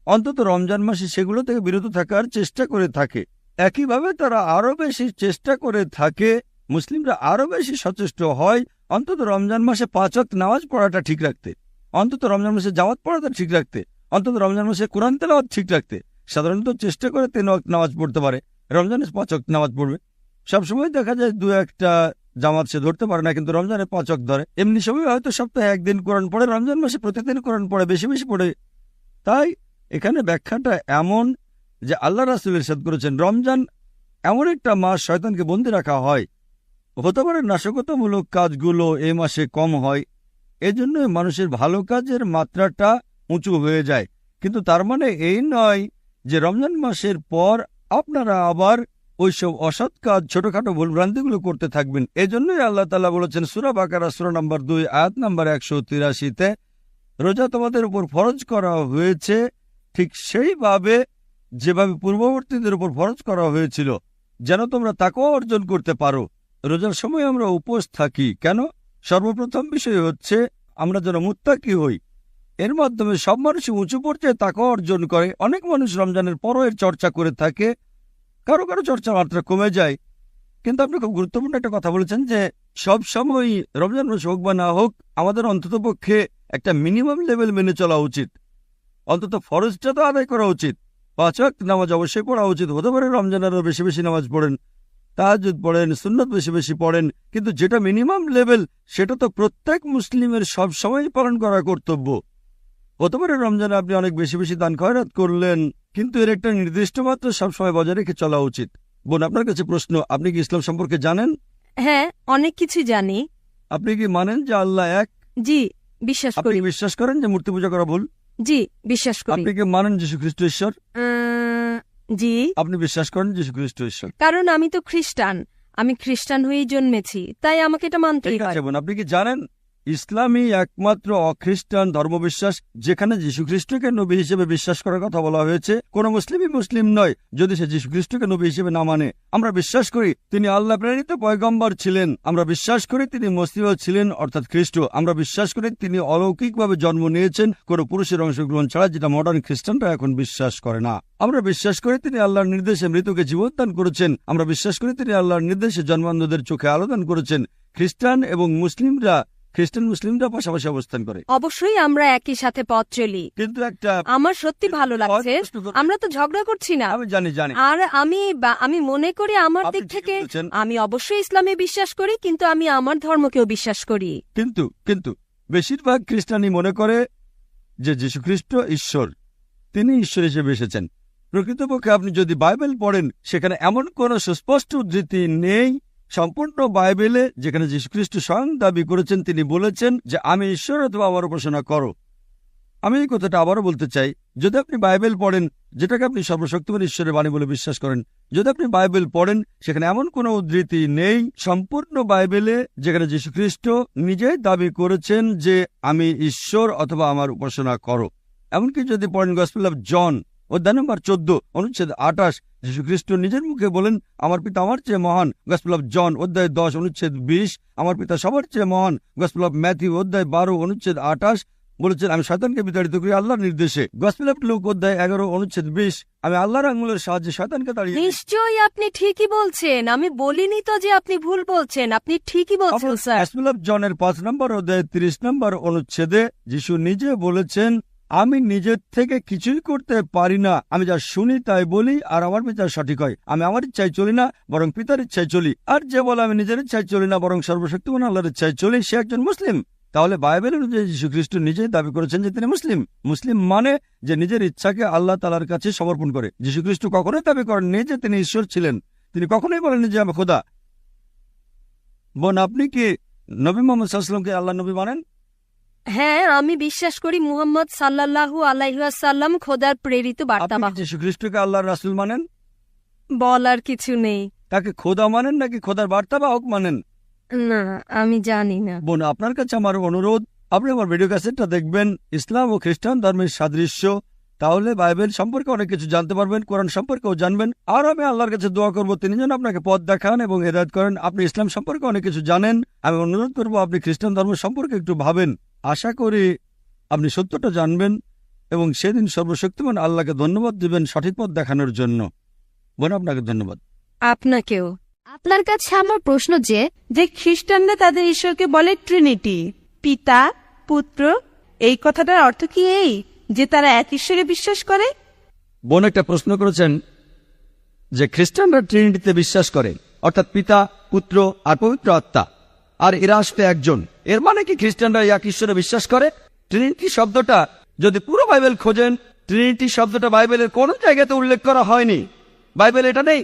অন্তত রমজান মাসে সেগুলো থেকে বিরত থাকার চেষ্টা করে থাকে। একইভাবে তারা আরো বেশি চেষ্টা করে থাকে, মুসলিমরা আরো বেশি সচেষ্ট হয় অন্তত রমজান মাসে 5 ওয়াক্ত নামাজ পড়াটা ঠিক রাখতে, অন্তত রমজান মাসে জামাত পড়াটা ঠিক রাখতে, অন্তত রমজান মাসে কোরআন তেলাওয়াত ঠিক রাখতে। সাধারণত চেষ্টা করে 3 ওয়াক্ত নামাজ পড়তে পারে, রমজানে 5 ওয়াক্ত নামাজ পড়বে। সবসময় দেখা যায় 2-1টা জামাত সে ধরতে পারে না, কিন্তু রমজানে 5 ওয়াক্ত ধরে। এমনি সময় হয়তো সপ্তাহে 1 দিন কোরআন পড়ে, রমজান মাসে প্রতিদিন কোরআন পড়ে, বেশি বেশি পড়ে। তাই এখানে ব্যাখ্যাটা এমন যে আল্লাহ রাসূল ইরশাদ করেছেন, রমজান এমন একটা মাস শয়তানকে বন্দী রাখা হয়। হতে পারে নাশকতামূলক কাজগুলো এই মাসে কম হয়, এজন্য মানুষের ভালো কাজের মাত্রাটা উঁচু হয়ে যায়। কিন্তু তার মানে এই নয় যে রমজান মাসের পর আপনারা আবার ওইসব অসৎ কাজ, ছোটখাটো ভুলভ্রান্তিগুলো করতে থাকবেন। এজন্যই আল্লাহ তাআলা বলেছেন সূরা বাকারা সূরা নম্বর 2 আয়াত নম্বর 183-তে, রোজা তোমাদের উপর ফরজ করা হয়েছে ঠিক সেইভাবে যেভাবে পূর্ববর্তীদের উপর ফরজ করা হয়েছিল, যেন তোমরা তাকওয়া অর্জন করতে পারো। রোজার সময় আমরা উপোস থাকি কেন? সর্বপ্রথম বিষয় হচ্ছে আমরা যেন মুত্তাকি হই। এর মাধ্যমে সব মানুষই উঁচু পর্যায়ে তাকওয়া অর্জন করে। অনেক মানুষ রমজানের পরও এর চর্চা করে থাকে, কারো কারো চর্চার মাত্রা কমে যায়। কিন্তু আপনি খুব গুরুত্বপূর্ণ একটা কথা বলেছেন যে সব সময় রমজান মাস হোক বা না হোক, আমাদের অন্ততপক্ষে একটা মিনিমাম লেভেল মেনে চলা উচিত। অন্তত ফরজটা তো আদায় করা উচিত। 5 ওয়াক্ত নামাজ অবশ্যই পড়া উচিত। হতে পারে রমজানেরও বেশি বেশি নামাজ পড়েন, তাহাজ্জুদ পড়েন, সুন্নত বেশি বেশি পড়েন, কিন্তু যেটা মিনিমাম লেভেল সেটা তো প্রত্যেক মুসলিমের সব সময় পালন করা কর্তব্য। হতে পারে রমজানে আপনি অনেক বেশি বেশি দান খয়রাত করলেন, কিন্তু এর একটা নির্দিষ্ট মাত্রা সবসময় বজায় রেখে চলা উচিত। বোন, আপনার কাছে প্রশ্ন, আপনি কি ইসলাম সম্পর্কে জানেন? হ্যাঁ, অনেক কিছু জানি। আপনি কি মানেন যে আল্লাহ এক? জি, বিশ্বাস আপনি করি। কি বিশ্বাস করেন যে মূর্তি পূজা করা ভুল? জি, বিশ্বাস করি। আপনি কি মানেন যীশু খ্রিস্ট ঈশ্বর? জি, আপনি বিশ্বাস করেন যীশু খ্রিস্ট ঈশ্বর? কারণ আমি তো খ্রিস্টান, আমি খ্রিস্টান হয়েই জন্মেছি, তাই আমাকে এটা মানতেই ঠিক হয়। আছে বোন, আপনি কি জানেন ইসলামই একমাত্র অখ্রিস্টান ধর্মবিশ্বাস যেখানে যীশু খ্রিস্টকে নবী হিসেবে বিশ্বাস করার কথা বলা হয়েছে। কোন মুসলিমই মুসলিম নয় যদি সে যীশু খ্রিস্টকে নবী হিসেবে না মানে। আমরা বিশ্বাস করি তিনি আল্লাহ প্রেরিত পয়গম্বর ছিলেন। আমরা বিশ্বাস করি তিনি মসিহ ছিলেন, অর্থাৎ খ্রিস্ট। আমরা বিশ্বাস করি তিনি অলৌকিকভাবে জন্ম নিয়েছেন কোনো পুরুষের অংশগ্রহণ ছাড়া, যেটা মডার্ন খ্রিস্টানরা এখন বিশ্বাস করে না। আমরা বিশ্বাস করি তিনি আল্লাহর নির্দেশে মৃতকে জীবনদান করেছেন। আমরা বিশ্বাস করি তিনি আল্লাহর নির্দেশে জন্মান্ধদের চোখে আলো দান করেছেন। খ্রিস্টান মুসলিমরা পাশাপাশি অবস্থান করে। অবশ্যই আমরা একই সাথে পথ চলি। কিন্তু একটা আমার সত্যি ভালো লাগছে, আমরা তো ঝগড়া করছি না। আমি জানি আর আমি মনে করি আমার আপনি দিক ঠিকই থেকে বলেছেন। আমি অবশ্যই ইসলামে বিশ্বাস করি, কিন্তু আমি আমার ধর্মকেও বিশ্বাস করি। কিন্তু বেশিরভাগ খ্রিস্টানই মনে করে যে যীশু খ্রিস্ট ঈশ্বর, তিনি ঈশ্বর হিসেবে এসেছেন। প্রকৃতপক্ষে আপনি যদি বাইবেল পড়েন সেখানে এমন কোন সুস্পষ্ট উদ্ধৃতি নেই সম্পূর্ণ বাইবেলে যেখানে যীশুখ্রিস্ট স্বয়ং দাবি করেছেন, তিনি বলেছেন যে আমি ঈশ্বর অথবা আমার উপাসনা করো। আমি এই কথাটা আবারও বলতে চাই, যদি আপনি বাইবেল পড়েন যেটাকে আপনি সর্বশক্তিমান ঈশ্বরের বাণী বলে বিশ্বাস করেন, যদি আপনি বাইবেল পড়েন সেখানে এমন কোনো উদ্ধৃতি নেই সম্পূর্ণ বাইবেলে যেখানে যীশুখ্রিস্ট নিজেই দাবি করেছেন যে আমি ঈশ্বর অথবা আমার উপাসনা করো। এমনকি যদি পড়েন গসপেল অফ জন অধ্যায় নম্বর 14 অনুচ্ছেদ 28, যীশুখ্রিস্ট নিজের মুখে বলেন আমার পিতা আমার চেয়ে মহান। গসপেল অফ জন অধ্যায় 10 অনুচ্ছেদ 20, আমার পিতা সবার চেয়ে মহান। গসপেল অফ ম্যাথিউ অধ্যায় 12 অনুচ্ছেদ 28 বলেছেন আমি শয়তানকে বিতাড়িত করি আল্লাহর নির্দেশে। গসপেল অফ লুক অধ্যায় 11 অনুচ্ছেদ 20, আমি আল্লাহর আঙুলের সাহায্যে শয়তানকে তাড়িয়ে দিই। নিশ্চয়ই আপনি ঠিকই বলছেন, আমি বলিনি তো যে আপনি ভুল বলছেন, আপনি ঠিকই বলছেন স্যার। গসপেল অফ জনের 5 নম্বর অধ্যায় 30 নম্বর অনুচ্ছেদে যিশু নিজে বলেছেন আমি নিজের থেকে কিছুই করতে পারি না, আমি যা শুনি তাই বলি আর আমার বিচার সঠিক হয়। আমি আমার ইচ্ছায় চলি না বরং পিতার ইচ্ছায় চলি। আর যে বলে আমি নিজের ইচ্ছায় চলি না বরং সর্বশক্তিমান আল্লাহর ইচ্ছায় চলি, সে একজন মুসলিম। তাহলে বাইবেল অনুযায়ী যীশু খ্রিস্ট নিজেই দাবি করেছেন যে তিনি মুসলিম। মুসলিম মানে যে নিজের ইচ্ছাকে আল্লাহ তাআলার কাছে সমর্পণ করে। যীশু খ্রিস্ট কখনোই দাবি করেননি যে তিনি ঈশ্বর ছিলেন, তিনি কখনোই বলেননি যে আমি খোদা। বোন, আপনি কি নবী মুহাম্মদ সাল্লাল্লাহু আলাইহি ওয়াসাল্লামকে আল্লাহর নবী মানেন? হ্যাঁ, আমি বিশ্বাস করি মুহাম্মদ সাল্লাল্লাহু আলাইহি ওয়াসাল্লাম খোদার প্রেরিত আপনি বার্তাবাহক। কি যীশু খ্রিস্টকে আল্লাহর রাসূল মানেন? বলার কিছু নেই। তাকে খোদা মানেন নাকি খোদার বার্তাবাহক মানেন? না, আমি জানি না। বোন, আপনার কাছে আমার অনুরোধ, আপনি আমার ভিডিও ক্যাসেটটা দেখবেন, ইসলাম ও খ্রিস্টান ধর্মের সাদৃশ্য, তাহলে বাইবেল সম্পর্কে অনেক কিছু জানতে পারবেন, কোরআন সম্পর্কেও জানবেন। আর আমি আল্লাহর কাছে দোয়া করব তিনি যেন আপনাকে পথ দেখান এবং হেদায়েত করেন। আপনি ইসলাম সম্পর্কে অনেক কিছু জানেন, আমি অনুরোধ করব আপনি খ্রিস্টান ধর্ম সম্পর্কে একটু ভাবেন। আশা করি আপনি সত্যটা জানবেন এবং সেদিন সর্বশক্তিমান আল্লাহকে ধন্যবাদ দিবেন সঠিক পথ দেখানোর জন্য। বোন, আপনাকে ধন্যবাদ। আপনাকেও। আপনার কাছে আমার প্রশ্ন যে খ্রিস্টানরা তাদের ঈশ্বরকে বলে ট্রিনিটি, পিতা পুত্র, এই কথাটার অর্থ কি এই যে তারা এক ঈশ্বরে বিশ্বাস করে? বোন একটা প্রশ্ন করেছেন যে খ্রিস্টানরা ট্রিনিটিতে বিশ্বাস করে, অর্থাৎ পিতা পুত্র আর পবিত্র আত্মা, আর এরা আসবে একজন। এর মানে কি খ্রিস্টানরা এক ঈশ্বরে বিশ্বাস করে? ট্রিনিটি শব্দটা যদি পুরো বাইবেল খোঁজেন, ট্রিনিটি শব্দটা বাইবেলের কোনো জায়গাতে উল্লেখ করা হয়নি, বাইবেল এটা নেই।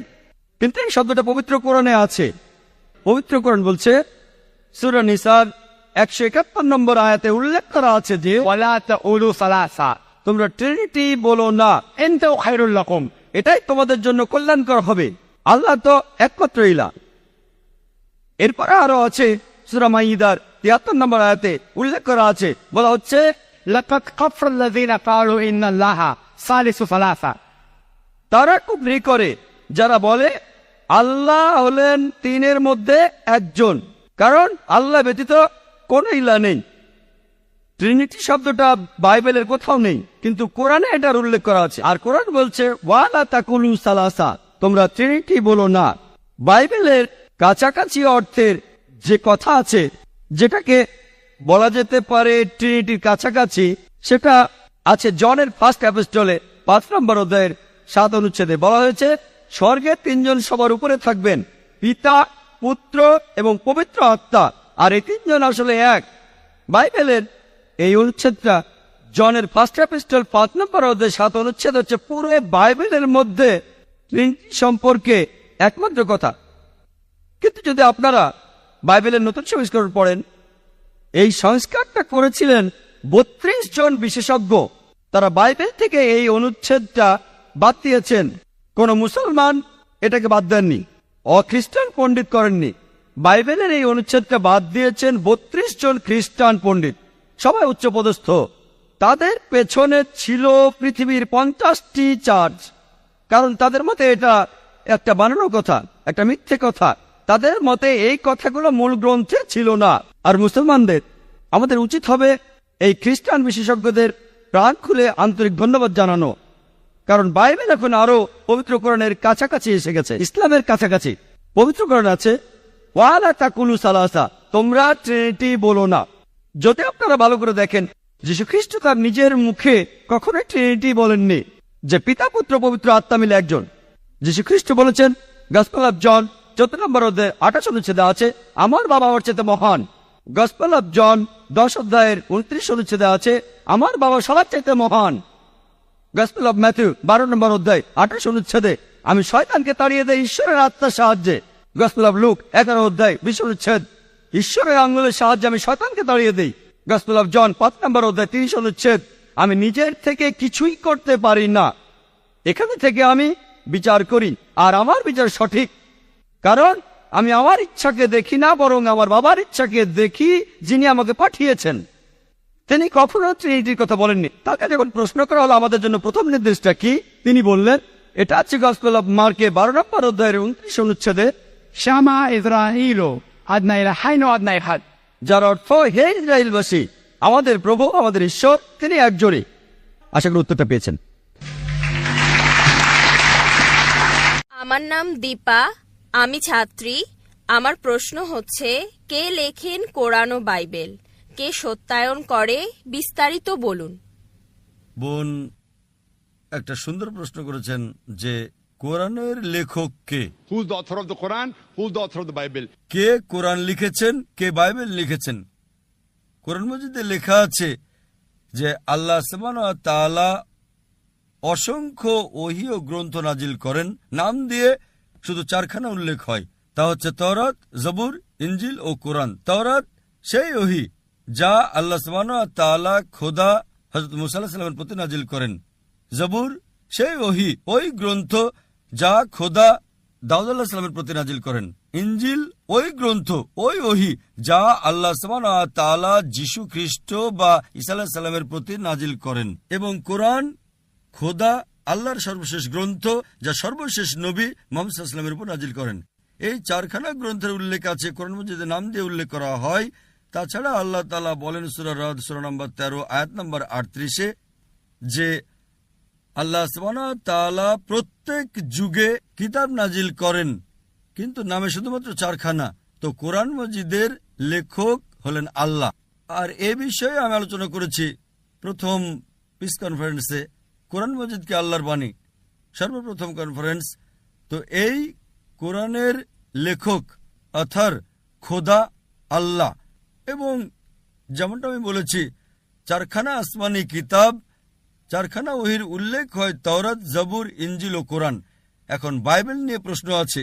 কিন্তু এই শব্দটা পবিত্র কোরআনে আছে। পবিত্র কোরআন বলছে সূরা নিসার 171 নম্বর আয়াতে উল্লেখ করা আছে যে ওয়ালা তাউলু সালাসা, তোমরা ট্রিনিটি বলো না, এনতাও খায়রুল লাকুম, এটাই তোমাদের জন্য কল্যাণকর হবে। আল্লাহ তো একমাত্র ইলা। এরপরে আরো আছে সূরা মাইদার 73 নম্বর আয়াতে উল্লেখ করা আছে, বলা হচ্ছে লাকাদ কাফারাল্লাযীনা ক্বালু ইন্নাল্লাহা সালিসু সালাসা। তারা কুফরি করে যারা বলে আল্লাহ হলেন তিনের মধ্যে একজন, কারণ আল্লাহ ব্যতীত কোন ইলা নেই। ট্রিনিটি শব্দটা বাইবেলের কোথাও নেই, কিন্তু কোরআনে এটার উল্লেখ করা আছে। আর কোরআন বলছে ওয়ালা তাকুলু সালাসা, তোমরা ট্রিনিটি বলো না। বাইবেলের কাছাকাছি অর্থের যে কথা আছে, যেটাকে বলা যেতে পারে ট্রিনিটির কাছাকাছি, সেটা আছে জনের ফার্স্ট এপিস্টলে 5 নম্বর অধ্যায়ের 7 অনুচ্ছেদে। বলা হয়েছে স্বর্গে 3 জন সবার উপরে থাকবেন, পিতা, পুত্র এবং পবিত্র আত্মা, আর এই 3 জন আসলে এক। বাইবেলের এই অনুচ্ছেদটা জনের ফার্স্ট এপিস্টল 5 নম্বর অধ্যায় 7 অনুচ্ছেদ হচ্ছে পুরো বাইবেলের মধ্যে ট্রিনিটি সম্পর্কে একমাত্র কথা। কিন্তু যদি আপনারা বাইবেলের নতুন সংস্করণ পড়েন, এই সংস্কারটা করেছিলেন 32 জন বিশেষজ্ঞ। তারা বাইবেল থেকে এই অনুচ্ছেদটা বাদ দিয়েছেন। কোন মুসলমান এটাকে বাদ দেননি, অখ্রিস্টান পণ্ডিত করেননি। বাইবেলের এই অনুচ্ছেদটা বাদ দিয়েছেন 32 জন খ্রিস্টান পণ্ডিত, সবাই উচ্চপদস্থ। তাদের পেছনে ছিল পৃথিবীর 50টি চার্চ, কারণ তাদের মতে এটা একটা বানানো কথা, একটা মিথ্যে কথা। তাদের মতে এই কথাগুলো মূল গ্রন্থে ছিল না। আর মুসলমানদের আমাদের উচিত হবে এই খ্রিস্টান বিশেষজ্ঞদের প্রাণ খুলে আন্তরিক ধন্যবাদ জানানো, কারণ বাইবেল এখন আরো পবিত্র কোরআনের কাছাকাছি এসে গেছে, ইসলামের কাছাকাছি। পবিত্র কোরআন আছে ওয়ালা তাকুলু সালাসা, তোমরা ট্রিনিটি বলো না। যদি আপনারা ভালো করে দেখেন, যীশু খ্রিস্ট তার নিজের মুখে কখনোই ট্রিনিটি বলেননি, যে পিতা, পুত্র, পবিত্র আত্মা মিলে একজন। যীশু খ্রিস্ট বলেছেন গসপেল অফ জন 14 নম্বর অধ্যায় 28 অনুচ্ছেদে আছে আমার বাবা ওর চেয়ে মহান। গসপেল অফ জন 10 অধ্যায়ের 29 অনুচ্ছেদে আছে আমার বাবা সবার চাইতে মহান। গসপেল অফ ম্যাথিউ 12 নম্বর অধ্যায় 28 অনুচ্ছেদে আমি শয়তানকে তাড়িয়ে দেই ঈশ্বরের আত্মার সাহায্যে। গসপেল অফ লুক 11 অধ্যায় 20 অনুচ্ছেদ ঈশ্বরের আঙ্গুলের সাহায্যে আমি শয়তানকে তাড়িয়ে দেই। গসপেল অফ জন 5 নম্বর অধ্যায় 30 অনুচ্ছেদ আমি নিজের থেকে কিছুই করতে পারি না, এখানে থেকে আমি বিচার করি, আর আমার বিচার সঠিক, কারণ আমি আমার ইচ্ছাকে দেখি না, বরং আমার বাবার ইচ্ছাকে দেখি যিনি আমাকে পাঠিয়েছেন। তিনি কখনো ট্রিনিটির কথা বলেননি। তাকে যখন প্রশ্ন করা হলো আমাদের জন্য প্রথম নির্দেশটা কি, তিনি বললেন এটা আছে গসপেল অফ মার্কে 12 নম্বর অধ্যায়ের 29 অনুচ্ছেদে শামা ইসরাঈলু আদনা ইলাহাইনু আদনা ইহাদ, যার অর্থ হে ইসরায়েলবাসী, আমাদের প্রভু, আমাদের ঈশ্বর, তিনি একজনই। আশা করি উত্তরটা পেয়েছেন। আমার নাম দীপা, আমি ছাত্রী। আমার প্রশ্ন হচ্ছে, কে লেখেন কোরআন ও বাইবেল? কে সত্যায়ন করে? বিস্তারিত বলুন। বোন একটা সুন্দর প্রশ্ন করেছেন যে কোরআনের লেখক কে, Who's the author of the Quran? Who's the author of the Bible? কে কোরআন লিখেছেন, কে বাইবেল লিখেছেন। কোরআন মজিদে লেখা আছে যে আল্লাহ সুবহানাহু ওয়া তাআলা অসংখ্য ওহী ও গ্রন্থ নাজিল করেন, নাম দিয়ে শুধু 4খানা উল্লেখ হয়, তা হচ্ছে তাওরাত, জবুর, ইনজিল ও কোরআন। তাওরাত সেই ওহী যা আল্লাহ সুবহানাহু ওয়া তাআলা খোদা হযরত মুসা আলাইহিস সালামের প্রতি নাজিল করেন। জবুর সেই ওহী, ওই গ্রন্থ যা খোদা দাউদ আলাইহিস সালামের প্রতি নাজিল করেন। ইনজিল ওই গ্রন্থ, ওই ওহী যা আল্লাহ সুবহানাহু ওয়া তাআলা যীশু খ্রিস্ট বা ঈসা আলাইহিস সালামের প্রতি নাজিল করেন। এবং কোরআন খোদা আল্লাহর সর্বশেষ গ্রন্থ যা সর্বশেষ নবী মুহাম্মদ সাল্লাল্লাহু আলাইহি ওয়াসাল্লামের উপর নাজিল করেন। এই 4খানা গ্রন্থের উল্লেখ আছে, কোরআন মাজিদে নাম দিয়ে উল্লেখ করা হয়। তাছাড়া আল্লাহ তাআলা বলেন সূরা রাদ সূরা নম্বর 13 আয়াত নম্বর 38 যে আল্লাহ সুবহানাহু ওয়া তাআলা প্রত্যেক যুগে কিতাব নাজিল করেন, কিন্তু নামে শুধুমাত্র 4খানা। তো কোরআন মাজিদের লেখক হলেন আল্লাহ। আর এ বিষয়ে আমি আলোচনা করেছি প্রথম পিস কনফারেন্সে, কোরআন মাজিদকে আল্লাহর বাণী, সর্বপ্রথম কনফারেন্স। তো এই কোরআনের লেখক অথর খোদা আল্লাহ। এবং যেমনটা আমি বলেছি 4খানা আসমানি কিতাব, 4খানা ওহীর উল্লেখ হয় তাওরাত, জবুর, ইনজিল ও কোরআন। এখন বাইবেল নিয়ে প্রশ্ন আছে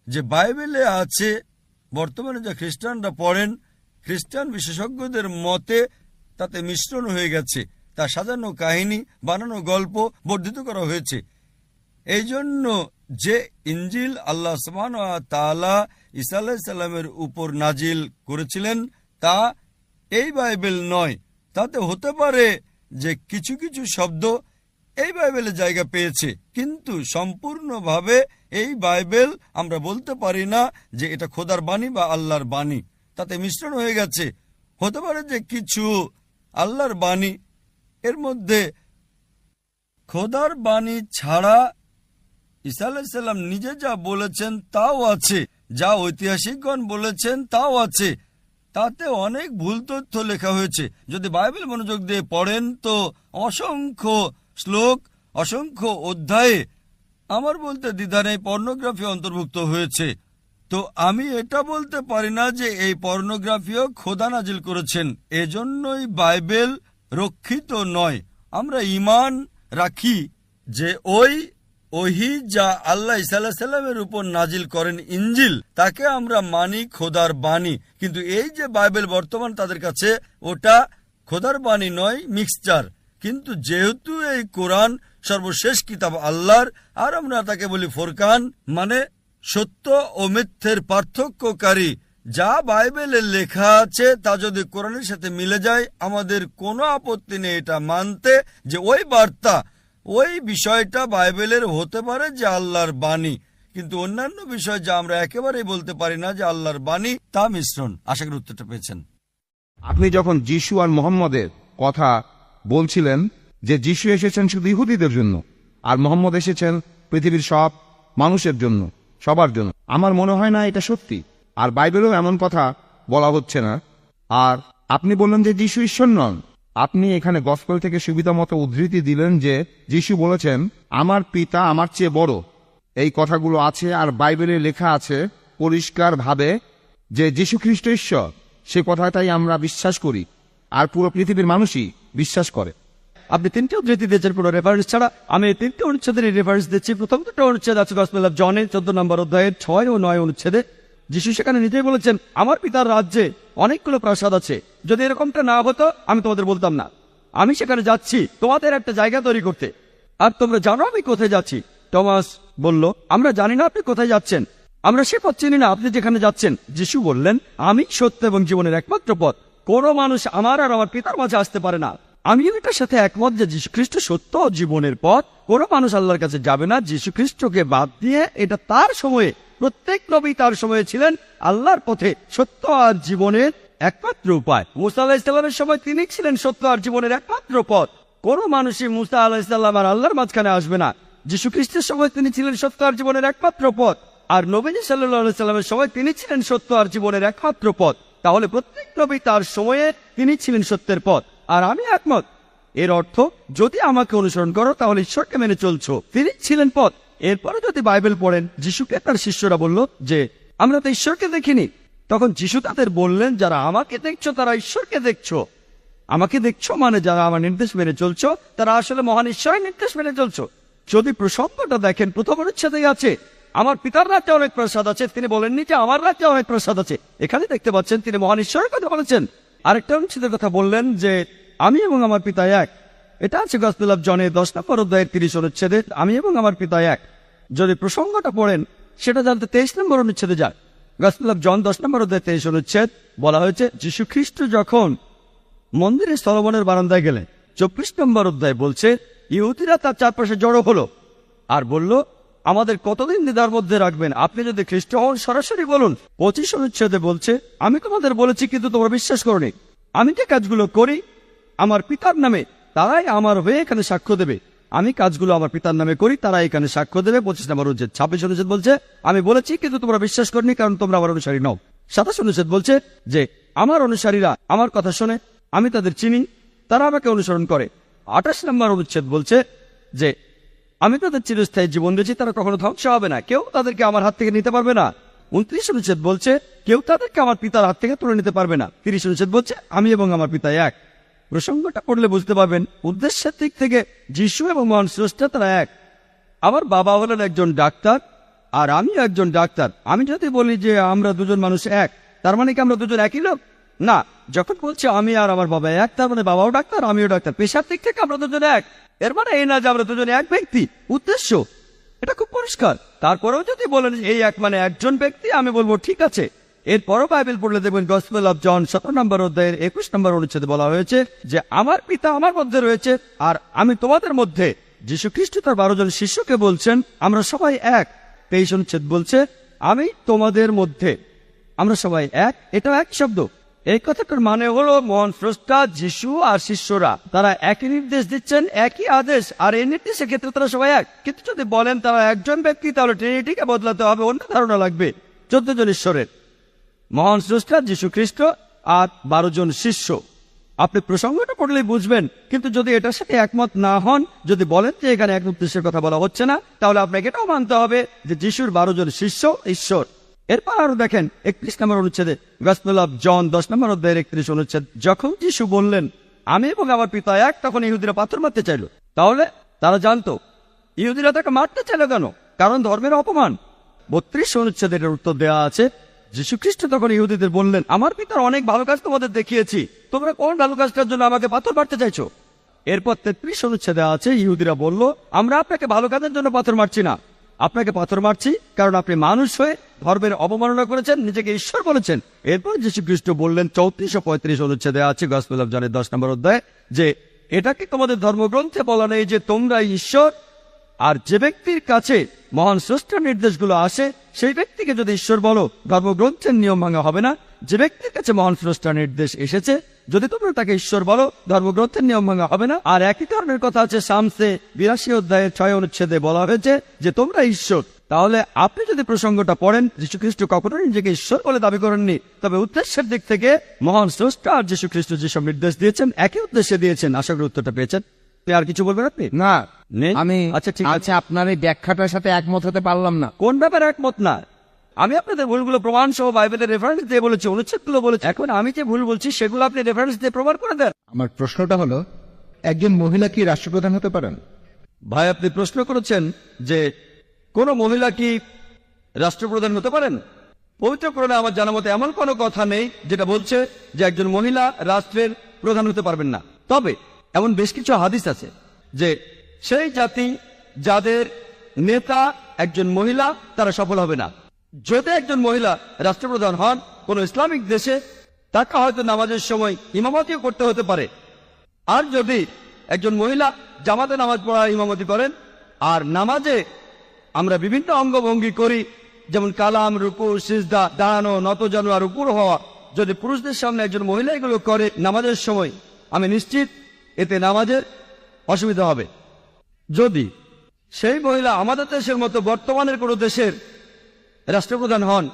যে বাইবেলে আছে বর্তমানে যা খ্রিস্টানরা পড়েন, খ্রিস্টান বিশেষজ্ঞদের মতে তাতে মিশ্রণ হয়ে গেছে, তা সাজানো কাহিনী, বানানো গল্প বর্ধিত করা হয়েছে। এই জন্য যে ইঞ্জিল আল্লাহ সুবহানাহু ওয়া তাআলা ঈসা আলাইহিস সালামের উপর নাজিল করেছিলেন তা এই বাইবেল নয়। তাতে হতে পারে যে কিছু কিছু শব্দ এই বাইবেলে জায়গা পেয়েছে, কিন্তু সম্পূর্ণভাবে এই বাইবেল আমরা বলতে পারি না যে এটা খোদার বাণী বা আল্লাহর বাণী। তাতে মিশ্রণ হয়ে গেছে। হতে পারে যে কিছু আল্লাহর বাণী এর মধ্যে খোদার বাণী ছাড়া ঈসা আলাইহিস সালাম নিজে যা বলেছেন তাও আছে, যা ঐতিহাসিকগণ বলেছেন তাও আছে। তাতে অনেক ভুল তথ্য লেখা হয়েছে। যদি বাইবেল মনোযোগ দিয়ে পড়েন তো অসংখ্য শ্লোক, অসংখ্য অধ্যায়ে আমার বলতে দ্বিধা নেই পর্নোগ্রাফি অন্তর্ভুক্ত হয়েছে। তো আমি এটা বলতে পারি না যে এই পর্নোগ্রাফিও খোদা নাজিল করেছেন, এজন্যই বাইবেল রক্ষিত নয়। আমরা ঈমান রাখি যে ওই ওহী যা আল্লাহ ঈসা আলাইহিস সালামের উপর নাজিল করেন ইঞ্জিল, তাকে আমরা মানি খোদার বাণী। কিন্তু এই যে বাইবেল বর্তমান তাদের কাছে, ওটা খোদার বাণী নয়, মিক্সচার। কিন্তু যেহেতু এই কোরআন সর্বশেষ কিতাব আল্লাহর, আর আমরা তাকে বলি ফোরকান, মানে সত্য ও মিথ্যের পার্থক্যকারী। যা বাইবেলে লেখা আছে তা যদি কোরআনের সাথে মিলে যায়, আমাদের কোনো আপত্তি নেই এটা মানতে যে ওই বার্তা, ওই বিষয়টা বাইবেলের হতে পারে যে আল্লাহর বাণী। কিন্তু অন্যান্য বিষয় যা আমরা একেবারেই বলতে পারি না যে আল্লাহর বাণী, তা মিশ্রণ। আশা করি উত্তরটা পেয়েছেন। আপনি যখন যিশু আর মোহাম্মদের কথা বলছিলেন যে যিশু এসেছেন শুধু ইহুদিদের জন্য আর মোহাম্মদ এসেছেন পৃথিবীর সব মানুষের জন্য, সবার জন্য, আমার মনে হয় না এটা সত্যি। আর বাইবেলেও এমন কথা বলা হচ্ছে না। আর আপনি বললেন যে যিশু ঈশ্বর নন। আপনি এখানে গসপেল থেকে সুবিধা মতো উদ্ধৃতি দিলেন যে যিশু বলেছেন আমার পিতা আমার চেয়ে বড়। এই কথাগুলো আছে আর বাইবেলে লেখা আছে পরিষ্কারভাবে যে যিশু খ্রিস্ট ঈশ্বর। সে কথাটাই আমরা বিশ্বাস করি আর পুরো পৃথিবীর মানুষই বিশ্বাস করে। আপনি তিনটে উদ্ধৃতি দিয়েছেন পুরো রেফারেন্স ছাড়া। আমি এই তিনটে অনুচ্ছেদের রেফারেন্স দিচ্ছি। প্রথম দুটো অনুচ্ছেদ আছে গসপেল অফ জনের 14 নম্বর অধ্যায়ের 6 ও 9 অনুচ্ছেদে। যিশু সেখানে নিজেই বলেছেন আমার পিতার রাজ্যে অনেকগুলো প্রাসাদ আছে, যদি এরকমটা না হতো আমি তোমাদের বলতাম না। আমি সেখানে যাচ্ছি তোমাদের একটা জায়গা তৈরি করতে, আর তোমরা জানো আমি কোথায় যাচ্ছি। টমাস বলল আমরা জানি না আপনি কোথায় যাচ্ছেন, আমরা সে পথ চিনি না আপনি যেখানে যাচ্ছেন। যিশু বললেন আমি সত্য এবং জীবনের একমাত্র পথ, কোনো মানুষ আমার আর আমার পিতার মাঝে আসতে পারে না। আমিও এটার সাথে একমত যে যীশু খ্রিস্ট সত্য ও জীবনের পথ। কোনো মানুষ আল্লাহর কাছে যাবে না যীশু খ্রিস্টকে বাদ দিয়ে। এটা তার সময়ে, প্রত্যেক নবী তার সময়ে ছিলেন আল্লাহর পথে সত্য আর জীবনের একমাত্র উপায়। মুসা আলাইহিস সালামের সময় তিনি ছিলেন সত্য আর জীবনের একমাত্র পথ। কোনো মানুষই মুসা আলাইহিস সালাম আর আল্লাহর মাঝখানে আসবে না। যীশু খ্রিস্টের সময় তিনি ছিলেন সত্য আর জীবনের একমাত্র পথ, আর নবীজি সাল্লাল্লাহু আলাইহি সাল্লামের সময় তিনি ছিলেন সত্য আর জীবনের একমাত্র পথ। তাহলে প্রত্যেক নবী তার সময়ে তিনি ছিলেন সত্যের পথ, আর আমি একমত। এর অর্থ যদি আমাকে অনুসরণ করো তাহলে ঈশ্বরকে মেনে চলছো, তিনি ছিলেন পথ। এরপরে যদি বাইবেল পড়েন, যিশুকে তার শিষ্যরা বলল যে আমরা তো ঈশ্বরকে দেখিনি। তখন যিশু তাদের বললেন যারা আমাকে দেখছো তারা ঈশ্বরকে দেখছো। আমাকে দেখছো মানে যারা আমার নির্দেশ মেনে চলছো তারা আসলে মহান ঈশ্বরের নির্দেশ মেনে চলছো। যদি প্রসঙ্গটা দেখেন প্রথম অনুচ্ছেদেই আছে আমার পিতার রাজ্যে অনেক প্রসাদ আছে, তিনি বলেননি যে আমার রাজ্যে অনেক প্রসাদ আছে। এখানে দেখতে পাচ্ছেন তিনি মহান ঈশ্বরের কথা বলেছেন। আরেকটা অনুচ্ছেদের কথা বললেন যে আমি এবং আমার পিতা এক। এটা আছে গসপেল অফ জনের 10 নম্বর অধ্যায়ের 30 অনুচ্ছেদে, আমি এবং আমার পিতা এক। যদি প্রসঙ্গটা পড়েন সেটা জানতে 23 নম্বর অনুচ্ছেদে যায়। গসপেল অফ জন 10 নম্বর অধ্যায় 23 অনুচ্ছেদ বলা হয়েছে যীশু খ্রিস্ট যখন মন্দিরে সলোমনের বারান্দায় গেলেন। 24 নম্বর অধ্যায় বলছে ইহুদিরা তার চারপাশে জড়ো হলো আর বলল আমাদের কতদিন দ্বিধার মধ্যে রাখবেন, আপনি যদি খ্রিস্ট হন সরাসরি বলুন। 25 অনুচ্ছেদে বলছে আমি তোমাদের বলেছি কিন্তু তোমরা বিশ্বাস করোনি। আমি যে কাজগুলো করি আমার পিতার নামে তারাই আমার হয়ে এখানে সাক্ষ্য দেবে। আমি কাজগুলো আমার পিতার নামে করি, তারা এখানে সাক্ষ্য দেবে। 25 নম্বর অনুচ্ছেদ। 26 অনুচ্ছেদ বলছে আমি বলেছি কিন্তু তোমরা বিশ্বাস করনি কারণ তোমরা আমার অনুসারী নও। 27 অনুচ্ছেদ বলছে যে আমার অনুসারীরা আমার কথা শোনে, আমি তাদের চিনি, তারা আমাকে অনুসরণ করে। 28 নম্বর অনুচ্ছেদ বলছে যে আমি তাদের চিরস্থায়ী জীবন দিয়েছি, তারা কখনো ধ্বংস হবে না, কেউ তাদেরকে আমার হাত থেকে নিতে পারবে না। 29 অনুচ্ছেদ বলছে কেউ তাদেরকে আমার পিতার হাত থেকে তুলে নিতে পারবে না। 30 অনুচ্ছেদ বলছে আমি এবং আমার পিতা এক। প্রসঙ্গটা পড়লে বুঝতে পারবেন উদ্দেশ্যের দিক থেকে যিশু এবং মহান স্রষ্টা তারা এক। আমার বাবা হলেন একজন ডাক্তার আর আমিও একজন ডাক্তার। আমি যদি বলি যে আমরা দুজন মানুষ এক, তার মানে কি আমরা দুজন একই লোক? না। যখন বলছি আমি আর আমার বাবা এক, তার মানে বাবাও ডাক্তার আমিও ডাক্তার। পেশার দিক থেকে আমরা দুজন এক, এর মানে এই না যে আমরা দুজন এক ব্যক্তি। উদ্দেশ্য এটা খুব পরিষ্কার। তারপরেও যদি বলেন এই এক মানে একজন ব্যক্তি, আমি বলবো ঠিক আছে। এরপরও বাইবেল পড়লে দেখবেন গসপেল অফ জন 17 নম্বর অধ্যায়ের 21 নম্বর অনুচ্ছেদে বলা হয়েছে যে আমার পিতা আমার মধ্যে রয়েছে আর আমি তোমাদের মধ্যে। যীশু খ্রিস্ট তার 12 জন শিষ্যকে বলছেন আমরা সবাই এক। 23 অনুচ্ছেদ বলছে আমি তোমাদের মধ্যে, আমরা সবাই এক। এটা এক শব্দ। এই কথাটার মানে হলো মহান স্রষ্টা, যিশু আর শিষ্যরা তারা একই নির্দেশ দিচ্ছেন, একই আদেশ, আর এই নির্দেশের ক্ষেত্রে তারা সবাই এক। কিন্তু যদি বলেন তারা একজন ব্যক্তি, তাহলে ট্রিনিটিকে বদলাতে হবে, অন্য ধারণা লাগবে। 14 জন ঈশ্বরের, মহান স্রষ্টা, যীশু খ্রিস্ট আর 12 জন শিষ্য। আপনি প্রসঙ্গটা পড়লেই বুঝবেন। কিন্তু যদি এটার সাথে একমত না হন, যদি বলেন যে এখানে এক উদ্দেশ্যের কথা বলা হচ্ছে না, তাহলে আপনাকে এটাও মানতে হবে যে যিশুর 12 জন শিষ্য ঈশ্বর। এরপর আরো দেখেন 31 নম্বর অনুচ্ছেদে, গসপেল অফ জন 10 নম্বর অধ্যায়ের 31 অনুচ্ছেদ, যখন যিশু বললেন আমি এবং আমার পিতা এক, তখন ইহুদিরা পাথর মারতে চাইল। তাহলে তারা জানতো ইহুদিরা তাকে মারতে চাইল কেন? কারণ ধর্মের অপমান। 32 অনুচ্ছেদের এর উত্তর দেওয়া আছে, যীশু খ্রিস্ট তখন ইহুদিদের বললেন আমার পিতার অনেক ভালো কাজ তোমাদের দেখিয়েছি, তোমরা কোন ভালো কাজটার জন্য আমাকে পাথর মারতে চাইছো? এরপর 33 অনুচ্ছেদে আছে, ইহুদিরা বলল আমরা আপনাকে ভালো কাজের জন্য পাথর মারছি না, আপনাকে পাথর মারছি কারণ আপনি মানুষ হয়ে ধর্মের অবমাননা করেছেন, নিজেকে ঈশ্বর বলেছেন। এরপর যীশু খ্রিস্ট বললেন 34 ও 35 অনুচ্ছেদে আছে গসপেল অফ জনের 10 নম্বর অধ্যায় যে এটাকে তোমাদের ধর্মগ্রন্থে বলা নেই যে তোমরাই ঈশ্বর, আর যে ব্যক্তির কাছে মহান স্রষ্টার নির্দেশগুলো আসে সেই ব্যক্তিকে যদি ঈশ্বর বলো, ধর্মগ্রন্থের নিয়ম ভাঙা হবে না। যে ব্যক্তির কাছে মহান স্রষ্টার নির্দেশ এসেছে, যদি তোমরা তাকে ঈশ্বর বলো, ধর্মগ্রন্থের নিয়ম ভাঙা হবে না। আর একই ধরনের কথা আছে শামসে 82 অধ্যায়ের 6 অনুচ্ছেদে বলা হয়েছে যে তোমরা ঈশ্বর। তাহলে আপনি যদি প্রসঙ্গটা পড়েন, যীশু খ্রিস্ট কখনো নিজেকে ঈশ্বর বলে দাবি করেননি, তবে উদ্দেশ্যের দিক থেকে মহান স্রষ্টা আর যীশু খ্রিস্ট যেসব নির্দেশ দিয়েছেন একই উদ্দেশ্যে দিয়েছেন। আশা করি উত্তরটা পেয়েছেন। আর কিছু বলবেন আপনি? না, নেই? আমি আচ্ছা ঠিক আছে। আপনার এই ব্যাখ্যাটার সাথে একমত হতে পারলাম না। কোন ব্যাপারে একমত না? আমি আপনাদের ভুলগুলো প্রমাণ সহ বাইবেলের রেফারেন্স দিয়ে বলেছি, অনুচ্ছেদগুলো বলেছি। এখন আমি যে ভুল বলছি সেগুলো আপনি রেফারেন্স দিয়ে প্রমাণ করে দেন। আমার প্রশ্নটা হলো একজন মহিলা কি রাষ্ট্রপ্রধান হতে পারেন? ভাই আপনি প্রশ্ন করেছেন যে কোন মহিলা কি রাষ্ট্রপ্রধান হতে পারেন? পবিত্র কোরআনে আমার জানা মতে এমন কোনো কথা নেই যেটা বলছে যে একজন মহিলা রাষ্ট্রের প্রধান হতে পারবেন না। তবে এমন বেশ কিছু হাদিস আছে যে সেই জাতি যাদের নেতা একজন মহিলা তারা সফল হবে না। যদি একজন মহিলা রাষ্ট্রপ্রধান হন কোন ইসলামিক দেশে, তাকে হয়তো নামাজের সময় ইমামতিও করতে হতে পারে। আর যদি একজন মহিলা জামাতে নামাজ পড়া ইমামতি করেন, আর নামাজে আমরা বিভিন্ন অঙ্গভঙ্গি করি, যেমন কালাম, রুকু, সিজদা, দাঁড়ানো, নতজানু আর উপর হওয়া, যদি পুরুষদের সামনে একজন মহিলা এগুলো করে নামাজের সময়, আমি নিশ্চিত এতে নামাজের অসুবিধা হবে। যদি সেই মহিলা আমাদের দেশের মতো বর্তমানের কোনো দেশের রাষ্ট্রপ্রধান হন,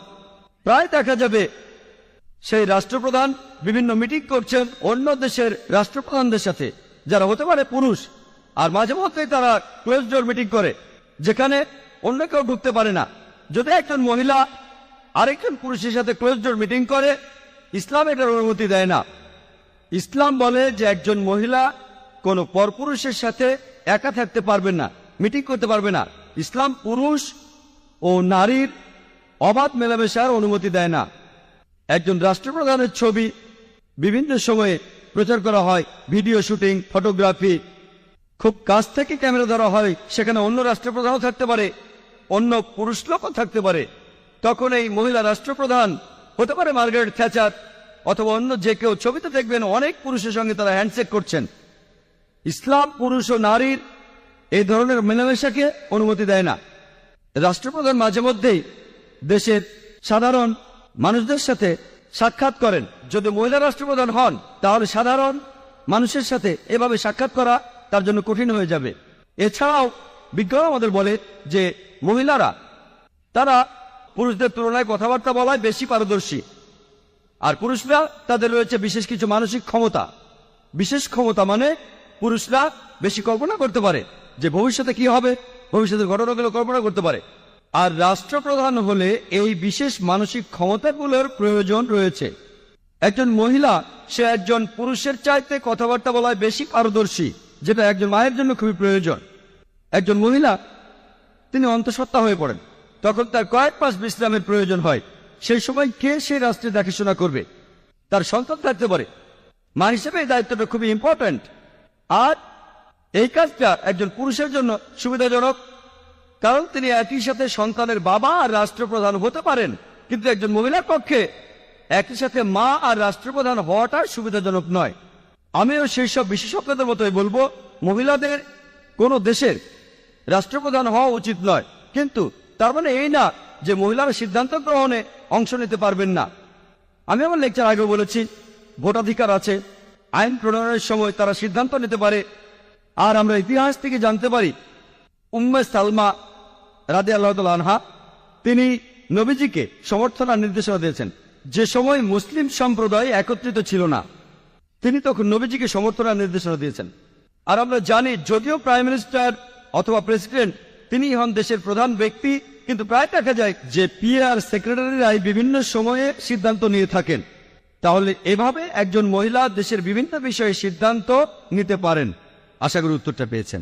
প্রায় দেখা যাবে সেই রাষ্ট্রপ্রধান বিভিন্ন মিটিং করছেন অন্য দেশের রাষ্ট্রপ্রধানদের সাথে, যারা হতে পারে পুরুষ, আর মাঝে মধ্যেই তারা ক্লোজ ডোর মিটিং করে যেখানে অন্য কেউ ঢুকতে পারে না। যদি একজন মহিলা আরেকজন পুরুষের সাথে ক্লোজ ডোর মিটিং করে, ইসলাম এটার অনুমতি দেয় না। ইসলাম বলে যে একজন মহিলা কোনো পরপুরুষের সাথে একা থাকতে পারবেন না, মিটিং করতে পারবে না। ইসলাম পুরুষ ও নারীর অবাধ মেলামেশার অনুমতি দেয় না। একজন রাষ্ট্রপ্রধানের ছবি বিভিন্ন সময়ে প্রচার করা হয়, ভিডিও শুটিং, ফটোগ্রাফি, খুব কাছ থেকে ক্যামেরা ধরা হয়, সেখানে অন্য রাষ্ট্রপ্রধানও থাকতে পারে, অন্য পুরুষ লোকও থাকতে পারে। তখন এই মহিলা রাষ্ট্রপ্রধান হতে পারে মার্গারেট থ্যাচার অথবা অন্য যে কেউ। ছবিতে দেখবেন অনেক পুরুষের সঙ্গে তারা হ্যান্ডশেক করছেন। ইসলাম পুরুষ ও নারীর এই ধরনের মেলামেশাকে অনুমতি দেয় না। রাষ্ট্রপ্রধান মাঝে মধ্যেই দেশের সাধারণ মানুষদের সাথে সাক্ষাৎ করেন। যদি মহিলা রাষ্ট্রপ্রধান হন, তাহলে সাধারণ মানুষের সাথে এভাবে সাক্ষাৎ করা তার জন্য কঠিন হয়ে যাবে। এছাড়াও বিজ্ঞান আমাদের বলে যে মহিলারা তারা পুরুষদের তুলনায় কথাবার্তা বলায় বেশি পারদর্শী, আর পুরুষরা তাদের রয়েছে বিশেষ কিছু মানসিক ক্ষমতা। বিশেষ ক্ষমতা মানে পুরুষরা বেশি কল্পনা করতে পারে যে ভবিষ্যতে কি হবে, ভবিষ্যতের ঘটনাগুলো কল্পনা করতে পারে। আর রাষ্ট্রপ্রধান হলে এই বিশেষ মানসিক ক্ষমতাগুলোর প্রয়োজন রয়েছে। একজন মহিলা সে একজন পুরুষের চাইতে কথাবার্তা বলায় বেশি পারদর্শী, যেটা একজন মায়ের জন্য খুবই প্রয়োজন। একজন মহিলা তিনি অন্তঃসত্ত্বা হয়ে পড়েন, তখন তার কয়েক মাস বিশ্রামের প্রয়োজন হয়। সেই সময় কে সেই রাষ্ট্রের দেখাশোনা করবে? তার সন্তান থাকতে পারে। মা হিসেবে এই দায়িত্বটা খুবই ইম্পর্ট্যান্ট। আর এই কাজটা একজন পুরুষের জন্য সুবিধাজনক, কারণ তিনি একই সাথে সন্তানের বাবা আর রাষ্ট্রপ্রধান হতে পারেন, কিন্তু একজন মহিলার পক্ষে একই সাথে মা আর রাষ্ট্রপ্রধান হওয়াটা সুবিধাজনক নয়। আমিও সেই সব বিশেষজ্ঞদের মতোই বলবো, মহিলাদের কোনো দেশের রাষ্ট্রপ্রধান হওয়া উচিত নয়, কিন্তু তার মানে এই না যে মহিলারা সিদ্ধান্ত গ্রহণে অংশ নিতে পারবেন না। আমি আমার লেকচার আগেও বলেছি, ভোটাধিকার আছে, আইন প্রণয়নের সময় তারা সিদ্ধান্ত নিতে পারে। আর আমরা ইতিহাস থেকে জানতে পারি, উম্মে সালমা রাদিয়াল্লাহু তাআলা আনহা তিনি নবীজিকে সমর্থন আর নির্দেশনা দিয়েছেন। যে সময় মুসলিম সম্প্রদায় একত্রিত ছিল না, তিনি তখন নবীজিকে সমর্থন আর নির্দেশনা দিয়েছেন। আর আমরা জানি, যদিও প্রাইম মিনিস্টার অথবা প্রেসিডেন্ট তিনি হন দেশের প্রধান ব্যক্তি, কিন্তু প্রায় দেখা যায় যে পিআর সেক্রেটারিরাই বিভিন্ন সময়ে সিদ্ধান্ত নিয়ে থাকেন। তাহলে এভাবে একজন মহিলা দেশের বিভিন্ন বিষয়ে সিদ্ধান্ত নিতে পারেন। আশা করি উত্তরটা পেয়েছেন।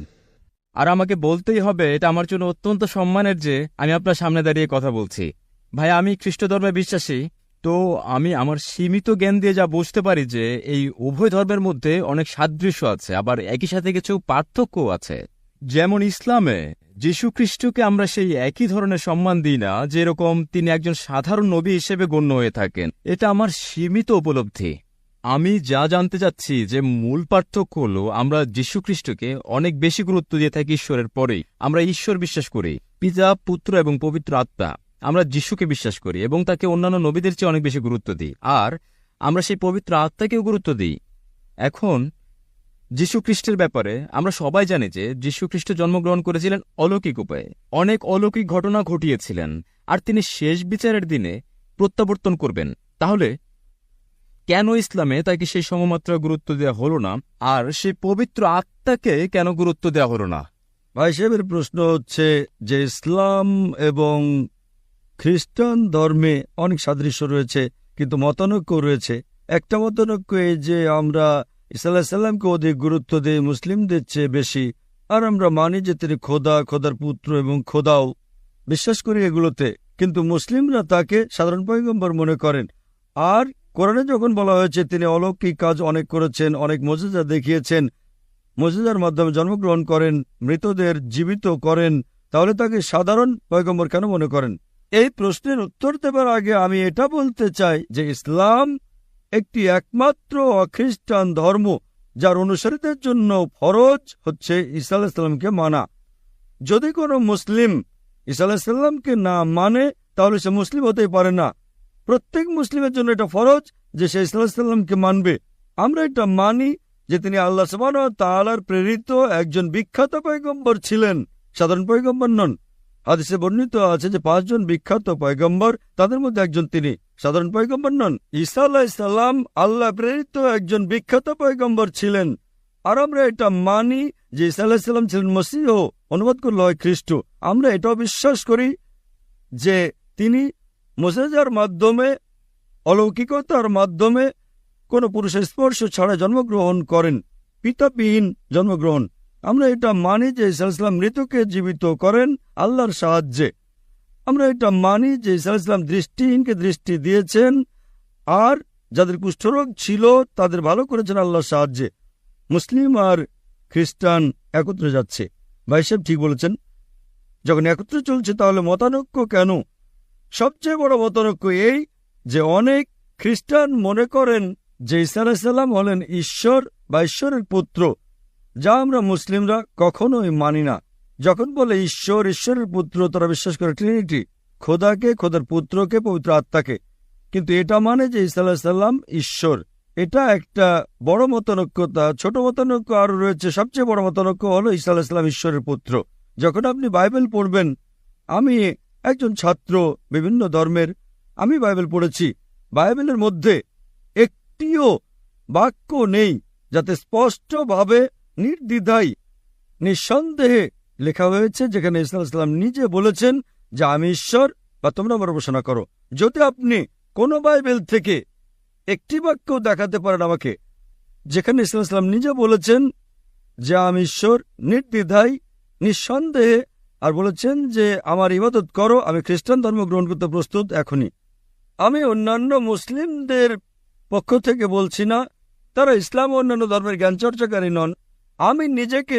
আর আমাকে বলতেই হবে, এটা আমার জন্য অত্যন্ত সম্মানের যে আমি আপনার সামনে দাঁড়িয়ে কথা বলছি। ভাই, আমি খ্রিস্ট ধর্মে বিশ্বাসী, তো আমি আমার সীমিত জ্ঞান দিয়ে যা বুঝতে পারি যে এই উভয় ধর্মের মধ্যে অনেক সাদৃশ্য আছে, আবার একই সাথে কিছু পার্থক্যও আছে। যেমন ইসলামে যীশু খ্রিস্টকে আমরা সেই একই ধরনের সম্মান দিই না, যেরকম তিনি একজন সাধারণ নবী হিসেবে গণ্য হয়ে থাকেন। এটা আমার সীমিত উপলব্ধি। আমি যা জানতে চাচ্ছি যে মূল পার্থক্য হলো, আমরা যীশু খ্রিস্টকে অনেক বেশি গুরুত্ব দিয়ে থাকি ঈশ্বরের পরেই। আমরা ঈশ্বর বিশ্বাস করি, পিতা, পুত্র এবং পবিত্র আত্মা। আমরা যীশুকে বিশ্বাস করি এবং তাকে অন্যান্য নবীদের চেয়ে অনেক বেশি গুরুত্ব দিই, আর আমরা সেই পবিত্র আত্মাকেও গুরুত্ব দিই। এখন যীশু খ্রিস্টের ব্যাপারে আমরা সবাই জানি যে যীশু খ্রিস্ট জন্মগ্রহণ করেছিলেন অলৌকিক উপায়ে, অনেক অলৌকিক ঘটনা ঘটিয়েছিলেন, আর তিনি শেষ বিচারের দিনে প্রত্যাবর্তন করবেন। তাহলে কেন ইসলামে তাকে সেই সমমাত্রা গুরুত্ব দেওয়া হলো না, আর সেই পবিত্র আত্মাকে কেন গুরুত্ব দেওয়া হলো না? ভাই সাহেবের প্রশ্ন হচ্ছে যে ইসলাম এবং খ্রিস্টান ধর্মে অনেক সাদৃশ্য রয়েছে, কিন্তু মতানৈক্য রয়েছে। একটা মতানৈক্য এই যে আমরা ঈসা আলাইহিস সালামকে অধিক গুরুত্ব দিই মুসলিমদের চেয়ে বেশি, আর আমরা মানি যে তিনি খোদা, খোদার পুত্র এবং খোদাও বিশ্বাস করি এগুলোতে, কিন্তু মুসলিমরা তাকে সাধারণ পয়গম্বর মনে করেন। আর কোরআনে যখন বলা হয়েছে তিনি অলৌকিক কাজ অনেক করেছেন, অনেক মুজিজা দেখিয়েছেন, মুজিজার মাধ্যমে জন্মগ্রহণ করেন, মৃতদের জীবিত করেন, তাহলে তাকে সাধারণ পয়গম্বর কেন মনে করেন? এই প্রশ্নের উত্তর দেবার আগে আমি এটা বলতে চাই যে ইসলাম একটি একমাত্র অখ্রিস্টান ধর্ম যার অনুসারীদের জন্য ফরজ হচ্ছে ঈসা আলাইহিস সালামকে মানা। যদি কোনো মুসলিম ঈসা আলাইহিস সালামকে না মানে, তাহলে সে মুসলিম হতেই পারে না। প্রত্যেক মুসলিমের জন্য এটা ফরজ যে সে ঈসা আলাইহিস সালামকে মানবে। আমরা এটা মানি যে তিনি আল্লাহ সুবহানাহু ওয়া তাআলার প্রেরিত একজন বিখ্যাত পয়গম্বর ছিলেন, সাধারণ পয়গম্বর নন। হাদিসে বর্ণিত আছে যে 5 জন বিখ্যাত পয়গম্বর, তাদের মধ্যে একজন তিনি, সাধারণ পয়গম্বর নন। ঈসা আলাইহিস সালাম আল্লাহ প্রেরিত একজন বিখ্যাত পয়গম্বর ছিলেন। আর আমরা এটা মানি যে ঈসা আলাইহিস সালাম ছিলেন মসীহ, অনুবাদ করলে হয় খ্রিস্ট। আমরা এটাও বিশ্বাস করি যে তিনি মুজিজার মাধ্যমে, অলৌকিকতার মাধ্যমে কোনো পুরুষের স্পর্শ ছাড়া জন্মগ্রহণ করেন, পিতাবিহীন জন্মগ্রহণ। আমরা এটা মানি যে ঈসা আলাইহিস সালাম মৃতকে জীবিত করেন আল্লাহর সাহায্যে। আমরা এটা মানি যে ঈসা আলাইহিস সালাম দৃষ্টিহীনকে দৃষ্টি দিয়েছেন, আর যাদের কুষ্ঠরোগ ছিল তাদের ভালো করেছেন আল্লাহর সাহায্যে। মুসলিম আর খ্রিস্টান একত্রে যাচ্ছে। ভাই সাহেব ঠিক বলেছেন, যখন একত্রে চলছে তাহলে মতানৈক্য কেন? সবচেয়ে বড় মতানৈক্য এই যে অনেক খ্রিস্টান মনে করেন যে ঈসা আলাইহিস সালাম হলেন ঈশ্বর বা ঈশ্বরের পুত্র, যা আমরা মুসলিমরা কখনোই মানি না। যখন বলে ঈশ্বর, ঈশ্বরের পুত্র, তারা বিশ্বাস করে ট্রিনিটি, খোদাকে, খোদার পুত্রকে, পবিত্র আত্মাকে, কিন্তু এটা মানে যে ঈসা আলাইহিস সালাম ঈশ্বর। এটা একটা বড় মতানৈক্যতা। ছোট মতানৈক্য আরও রয়েছে। সবচেয়ে বড় মতানৈক্য হলো ঈসা আলাইহিস সালাম ঈশ্বরের পুত্র। যখন আপনি বাইবেল পড়বেন, আমি একজন ছাত্র বিভিন্ন ধর্মের, আমি বাইবেল পড়েছি। বাইবেলের মধ্যে একটিও বাক্য নেই যাতে স্পষ্টভাবে নির্দ্বিধায় নিঃসন্দেহে লেখা হয়েছে যেখানে ঈসা আলাইহিস সালাম নিজে বলেছেন যে আমি ঈশ্বর বা তোমরা আমার উপাসনা করো। যদি আপনি কোনো বাইবেল থেকে একটি বাক্য দেখাতে পারেন আমাকে যেখানে ঈসা আলাইহিস সালাম নিজে বলেছেন যে আমি ঈশ্বর, নির্দ্বিধায়, নিঃসন্দেহে, আর বলেছেন যে আমার ইবাদত করো, আমি খ্রিস্টান ধর্ম গ্রহণ করতে প্রস্তুত এখনই। আমি অন্যান্য মুসলিমদের পক্ষ থেকে বলছি না, তারা ইসলাম ও অন্যান্য ধর্মের জ্ঞান চর্চাকারী নন। আমি নিজেকে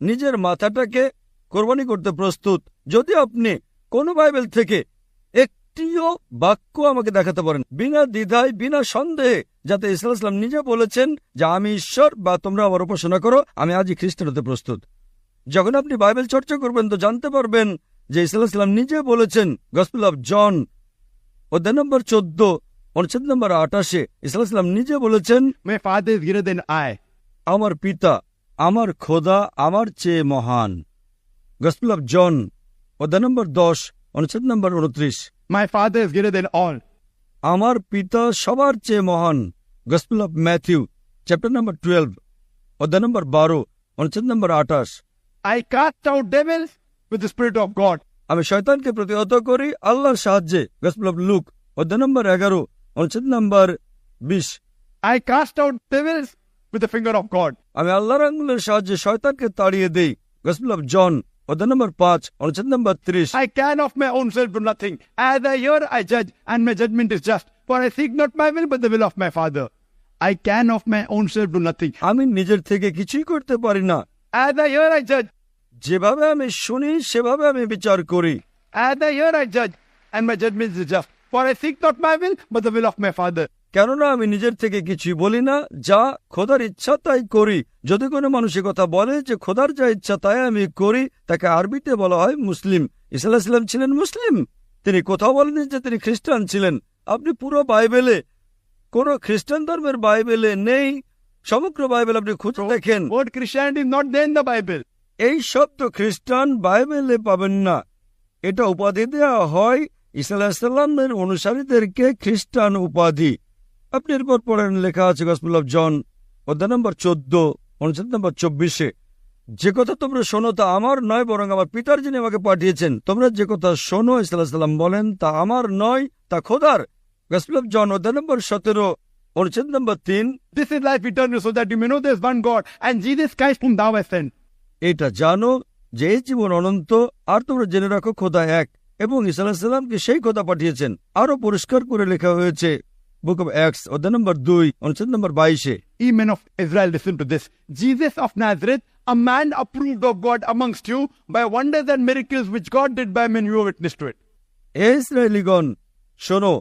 নিজের মাথাটাকে কোরবানি করতে প্রস্তুত যদি আপনি কোনো বাইবেল থেকে একটিও বাক্য আমাকে দেখাতে পারেন বিনা দ্বিধায় বিনা সন্দেহে, যাতে ঈসা আলাইহিস সালাম নিজে বলেছেন যে আমি ঈশ্বর বা তোমরা আমার উপাসনা করো, আমি আজই খ্রিস্টান হতে প্রস্তুত। যখন আপনি বাইবেল চর্চা করবেন তো জানতে পারবেন যে ঈসা আলাইহিস সালাম নিজে বলেছেন, গসপেল অফ জন অধ্যায় নম্বর 14 অনুচ্ছেদ নম্বর 28, ঈসা আলাইহিস সালাম নিজে বলেছেন, My Father is greater than I. আমার পিতা আমার খোদা আমার চেয়ে মহান। গসপেল অফ জন অধ্যায় নম্বর 10 অনুচ্ছেদ নম্বর 29, My Father is greater than all. আমার পিতা সবার চেয়ে মহান। গসপেল অফ ম্যাথিউ চ্যাপ্টার নম্বর 12 অধ্যায় নম্বর 12 অনুচ্ছেদ নম্বর 28, I cast out devils with the Spirit of God. আমি শয়তানকে প্রতিহত করি আল্লাহর সাহায্যে। গসপেল অফ লুক অধ্যায় নম্বর 11 অনুচ্ছেদ নম্বর 20, I cast out devils with the finger of God. আমি আল্লাহর আঙ্গুলের সাহায্যে শয়তানকে তাড়িয়ে দেই। গসপেল অফ জন অধ্যায় নম্বর 5 অনুচ্ছেদ নম্বর 30, I can of my own self do nothing. As I hear, I judge, and my judgment is just. For I seek not my will, but the will of my Father. I can of my own self do nothing. আমি নিজের থেকে কিছুই করতে পারি না। As I hear, I judge. যেভাবে আমি শুনি সেভাবে আমি বিচার করি। As I hear, I judge, and my judgment is just. For I seek not my will, but the will of my Father. কেননা আমি নিজের থেকে কিছুই বলি না, যা খোদার ইচ্ছা তাই করি। যদি কোনো মানুষের কথা বলে যে খোদার যা ইচ্ছা তাই আমি করি, তাকে আরবিতে বলা হয় মুসলিম। ঈসা আলাইহিস সালাম ছিলেন মুসলিম, তিনি কোথাও বলেননি যে তিনি খ্রিস্টান ছিলেন। আপনি পুরো বাইবেলে, কোন খ্রিস্টান ধর্মের বাইবেলে নেই, সমগ্র বাইবেল আপনি খুঁজে দেখেন, Word Christianity is not there in the Bible. এই শব্দ খ্রিস্টান বাইবেলে পাবেন না। এটা উপাধি দেওয়া হয় ঈসা আলাইহিস সালামের অনুসারীদেরকে খ্রিস্টান উপাধি। আপনি এরপর পড়েন, লেখা আছে গসপেল অফ জন অধ্যায় নম্বর 14 অনুচ্ছেদ নম্বর 24, যে কথা তোমরা শোনো তা আমার নয় বরং আমার পিতার যিনি আমাকে পাঠিয়েছেন। তোমরা যে কথা শোনো, ঈসা আলাইহিস সালাম বলেন, তা আমার নয়, তা খোদার। গসপেল অফ জন অধ্যায় নম্বর 17 অনুচ্ছেদ নম্বর 3, This is life eternal, so that you may know there is one God, and Jesus Christ whom thou hast sent. এটা জানো যে এই জীবন অনন্ত, আর তোমরা জেনে রাখো খোদা এক, এবং ঈসা আলাইহিস সালামকে সেই খোদা পাঠিয়েছেন। আরো পরিষ্কার করে লেখা হয়েছে বুক অব অ্যাক্টস অধ্যায় নম্বর 2 অনুচ্ছেদ নম্বর 22, Ye men of Israel, listen to this. Jesus of Nazareth, a man approved of God amongst you by wonders and miracles which God did by men, you are witness to it. হে ইসরায়েলীগণ শোনো,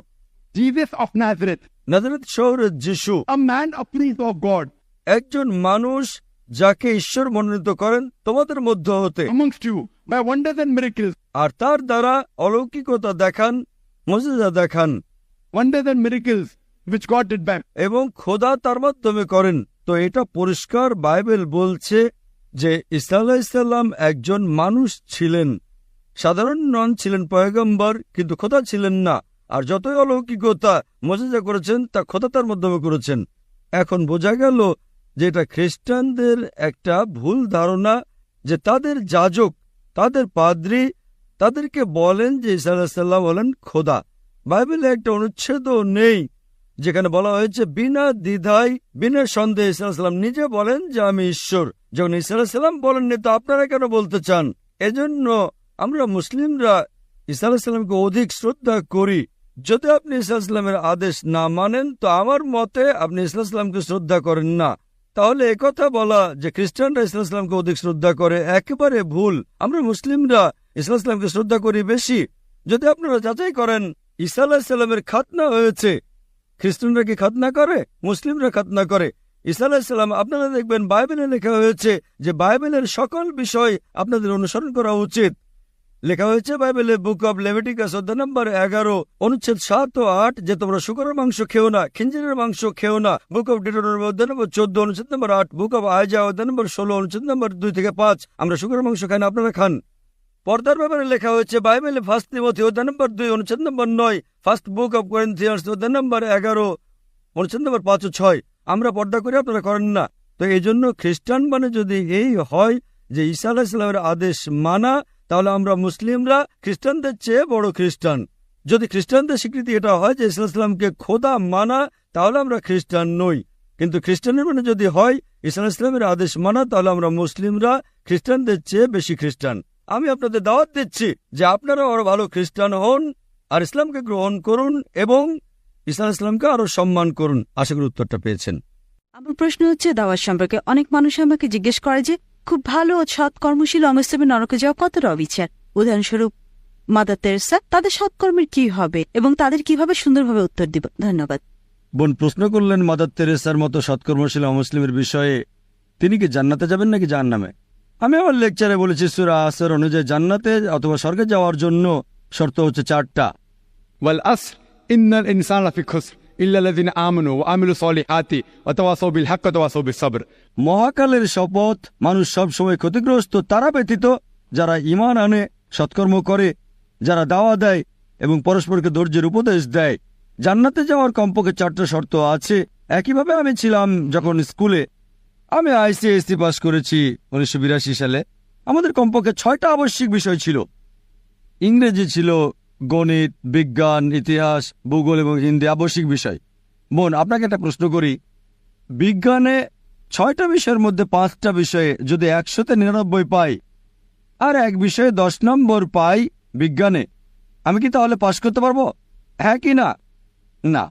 Jesus of Nazareth, নাজারেত শহরের যিশু a man approved of God একজন মানুষ যাকে ঈশ্বর মনোনীত করেন তোমাদের মধ্য হতে, amongst you by wonders and miracles. আর তার দ্বারা অলৌকিকতা দেখান, মুজিজা দেখান, Wonders and miracles which God did by. এবং খোদা তার মাধ্যমে করেন। তো এটা পরিষ্কার বাইবেল বলছে যে ঈসা আলাইহিস সালাম একজন মানুষ ছিলেন, সাধারণ নন, ছিলেন পয়গম্বর, কিন্তু খোদা ছিলেন না। আর যতই অলৌকিকতা মুজিজা করেছেন তা খোদা তার মাধ্যমে করেছেন। এখন বোঝা গেল যে এটা খ্রিস্টানদের একটা ভুল ধারণা যে তাদের যাজক, তাদের পাদ্রী তাদেরকে বলেন যে ঈসা আলাইহিস সালাম হলেন খোদা। বাইবেলে একটা অনুচ্ছেদও নেই যেখানে বলা হয়েছে বিনা দ্বিধায় বিনা সন্দেহে ঈসা আলাইহিস সালাম নিজে বলেন যে আমি ঈশ্বর। যখন ঈসা আলাইহিস সালাম বলেননি তো আপনারা কেন বলতে চান? এজন্য আমরা মুসলিমরা ঈসা আলাইহিস সালামকে অধিক শ্রদ্ধা করি। যদি আপনি ঈসা আলাইহিস সালামের আদেশ না মানেন তো আমার মতে আপনি ঈসা আলাইহিস সালামকে শ্রদ্ধা করেন না। তাহলে একথা বলা যে খ্রিস্টানরা ঈসা আলাইহিস সালামকে অধিক শ্রদ্ধা করে একেবারে ভুল। আমরা মুসলিমরা ঈসা আলাইহিস সালামকে শ্রদ্ধা করি বেশি। যদি আপনারা যাচাই করেন ঈসা আলাইহিস সালামের খাতনা হয়েছে, খ্রিস্টানরা কি খাতনা করে? মুসলিমরা খাতনা করে। ঈসা আলাইহিস সালাম আপনারা দেখবেন বাইবেলে লেখা হয়েছে যে বাইবেলের সকল বিষয় আপনাদের অনুসরণ করা উচিত। লেখা হয়েছে বাইবেলে বুক অব লেভিটিকাস অধ্যায় নম্বর 11 অনুচ্ছেদ 7 ও 8 যে তোমরা শুকরের মাংস খেও না, খিঞ্জিরের মাংস খেও না। বুক অব ডিউটেরোনমি অধ্যায় নম্বর 14 অনুচ্ছেদ নম্বর 8, বুক অব আইজায়া অধ্যায় নম্বর 16 অনুচ্ছেদ নম্বর 2 থেকে 5 আমরা শুকরের মাংস খাই না, আপনারা খান। পর্দার ব্যাপারে লেখা হয়েছে বাইবেলে ফার্স্ট তিমথি অধ্যায় নম্বর 2 অনুচ্ছেদ নম্বর 9, ফার্স্ট বুক অব করিন্থিয়ান্স অধ্যায় নম্বর 11 অনুচ্ছেদ নম্বর 5 ও 6 আমরা পর্দা করি, আপনারা করেন না। তো এই জন্য খ্রিস্টান মানে যদি এই হয় যে ঈসা আলাইহিস সালামের আদেশ মানা, তাহলে আমরা মুসলিমরা খ্রিস্টানদের চেয়ে বড় খ্রিস্টান। যদি খ্রিস্টানদের স্বীকৃতি এটা হয় যে ঈসা আলাইহিস সালামকে খোদা মানা, তাহলে আমরা খ্রিস্টান নই। কিন্তু খ্রিস্টানের মানে যদি হয় ঈসা আলাইহিস সালামের আদেশ মানা, তাহলে আমরা মুসলিমরা খ্রিস্টানদের চেয়ে বেশি খ্রিস্টান। আমি আপনাদের দাওয়াত দিচ্ছি যে আপনারা আরো ভালো খ্রিস্টান হন আর ইসলামকে গ্রহণ করুন এবং ঈসা আলাইহিস সালামকে আরো সম্মান করুন। আশা করি উত্তরটা পেয়েছেন। আমার প্রশ্ন হচ্ছে দাওয়াত সম্পর্কে। অনেক মানুষ আমাকে জিজ্ঞেস করে যে খুব ভালো ও সৎ কর্মশীল অমুসলিমের নরকে যাওয়া কতটা অবিচার। উদাহরণস্বরূপ মাদার তেরেসা, তাদের সৎকর্মের কি হবে এবং তাদের কিভাবে সুন্দরভাবে উত্তর দিব? ধন্যবাদ। বোন প্রশ্ন করলেন মাদার তেরেসার মতো সৎকর্মশীল অমুসলিমের বিষয়ে, তিনি কি জান্নাতে যাবেন নাকি জাহান্নামে? আমি আমার লেকচারে বলেছি সূরা আসর অনুযায়ী জান্নাতে অথবা স্বর্গে যাওয়ার জন্য শর্ত হচ্ছে 4টা। والأصل إن الإنسان لفي خسر إلا الذين آمنوا وعملوا الصالحات وتواصوا بالحق وتواصوا بالصبر. মহাকালের শপথ, মানুষ সব সময় ক্ষতিগ্রস্ত তারা ব্যতীত যারা ঈমান আনে, সৎকর্ম করে, যারা দাওয়া দেয় এবং পরস্পরকে ধৈর্যের উপদেশ দেয়। জান্নাতে যাওয়ার কমপক্ষে 4টা শর্ত আছে। একইভাবে আমি ছিলাম যখন স্কুলে, আমি আইসিএসসি পাস করেছি 1982 সালে। আমাদের কমপক্ষে 6টা আবশ্যিক বিষয় ছিল। ইংরেজি ছিল, গণিত, বিজ্ঞান, ইতিহাস, ভূগোল এবং হিন্দি আবশ্যিক বিষয়। বোন আপনাকে একটা প্রশ্ন করি, বিজ্ঞানে 6টা বিষয়ের মধ্যে 5টা বিষয়ে যদি 100তে 99 পাই আর এক বিষয়ে 10 নম্বর পাই বিজ্ঞানে, আমি কি তাহলে পাশ করতে পারবো? হ্যাঁ কি না? না।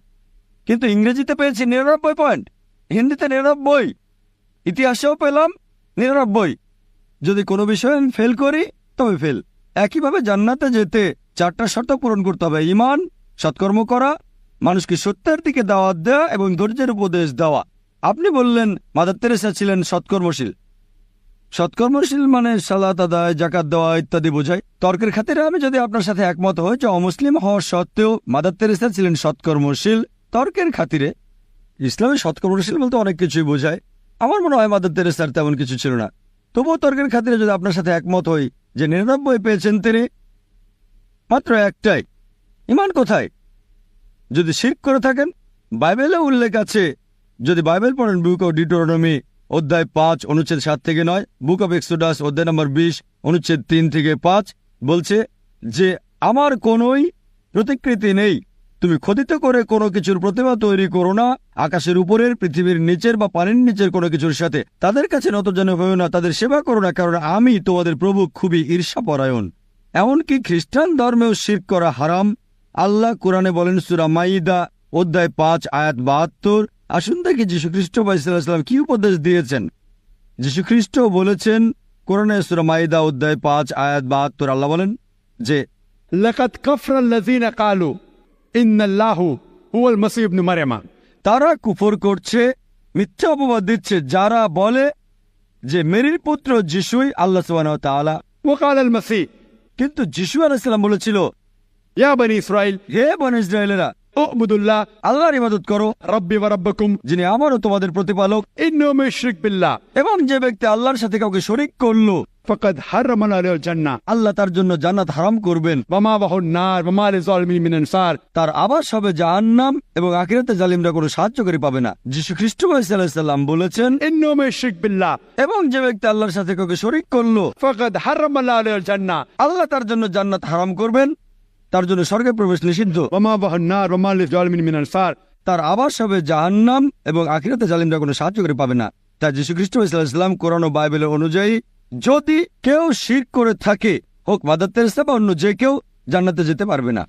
কিন্তু ইংরেজিতে পেয়েছি 99 পয়েন্ট, হিন্দিতে 99, ইতিহাসেও পেলাম 99। যদি কোনো বিষয়ে আমি ফেল করি তবে ফেল। একইভাবে জান্নাতে যেতে 4টা শর্ত পূরণ করতে হবে: ঈমান, সৎকর্ম করা, মানুষকে সত্যের দিকে দাওয়াত দেওয়া এবং ধৈর্যের উপদেশ দেওয়া। আপনি বললেন মাদার তেরেসা ছিলেন সৎকর্মশীল। সৎকর্মশীল মানে সালাত আদায়, যাকাত দেওয়া ইত্যাদি বোঝায়। তর্কের খাতিরে আমি যদি আপনার সাথে একমত হই যে অমুসলিম হওয়া সত্ত্বেও মাদার তেরেসা ছিলেন সৎকর্মশীল, তর্কের খাতিরে ইসলামে সৎকর্মশীল বলতে অনেক কিছুই বোঝায়। আমার মনে হয় মাদার তেরেসার তেমন কিছু ছিল না। তবুও তর্কের খাতিরে যদি আপনার সাথে একমত হই যে 99 পেয়েছেন তিনি, মাত্র একটাই, ঈমান কোথায়? যদি শিরক করে থাকেন, বাইবেলে উল্লেখ আছে, যদি বাইবেল পড়েন বুক অফ ডিউটেরোনমি অধ্যায় 5 অনুচ্ছেদ 7 থেকে 9, বুক অফ এক্সোডাস অধ্যায় নম্বর 20 অনুচ্ছেদ 3 থেকে 5 বলছে যে আমার কোনোই প্রতিকৃতি নেই, তুমি খোদিত করে কোনো কিছুর প্রতিমা তৈরি করো না, আকাশের উপরের, পৃথিবীর নিচের বা পানির নিচের কোনো কিছুর সাথে। তাদের কাছে নতজানু হয়েও না, তাদের সেবা করো না, কারণ আমি তোমাদের প্রভু খুবই ঈর্ষাপরায়ণ। এমনকি খ্রিস্টান ধর্মেও শিরক করা হারাম। আল্লাহ কোরআনে বলেন সূরা মাইদা অধ্যায় 5 আয়াত 72। আসুন দেখি যীশুখ্রিস্ট সাল্লাল্লাহু কি উপদেশ দিয়েছেন। যীশুখ্রিস্ট বলেছেন কোরআনে সূরা মাইদা অধ্যায় 5 আয়াত 72, আল্লাহ বলেন যে لقد كفر الذين قالوا إن الله هو المسيح ابن مريم. তারা কুফর করছে, মিথ্যা অপবাদ দিচ্ছে যারা বলে যে মেরির পুত্র যিশুই আল্লাহ সুবহানাহু ওয়া তাআলা। وقال المسيح, কিন্তু যিশু আলাইহিস সালাম বলেছিল, يا بني إسرائيل হে বনী ইসরায়েলেরা, اعبدوا الله আল্লাহর ইবাদত করো, ربي وربكم, যিনি আমারও তোমাদের প্রতিপালক। إنه من يشرك بالله এবং যে ব্যক্তি আল্লাহর সাথে কাউকে শরীক করলো, فقد حرم عليه الجنة আল্লাহ তার জন্য জান্নাত হারাম করবেন। ومأواه النار وما للظالمين من أنصار. তার আবাস হবে জাহান্নাম এবং আখিরাতে জালিমরা কোনো সাহায্যকারী পাবে না। যীশু খ্রিস্ট সাল্লাল্লাহু বলেছেন, إنه من يشرك بالله এবং যে ব্যক্তি আল্লাহর সাথে কাউকে শরীক করলো, فقد حرم الله عليه الجنة আল্লাহ তার জন্য জান্নাত হারাম করবেন, তার জন্য স্বর্গে প্রবেশ নিষিদ্ধ। ومأواه النار وما للظالمين من أنصار. তার আবাস হবে জাহান্নাম এবং আখিরাতে জালিমরা কোনো সাহায্যকারী পাবে না। তাই যীশু খ্রিস্ট সাল্লাল্লাহু কোরআন ও বাইবেলের অনুযায়ী যদি কেউ শিরক করে থাকে, হোক মাদার তেরেসা বা অন্য যে কেউ, জান্নাতে যেতে পারবে না।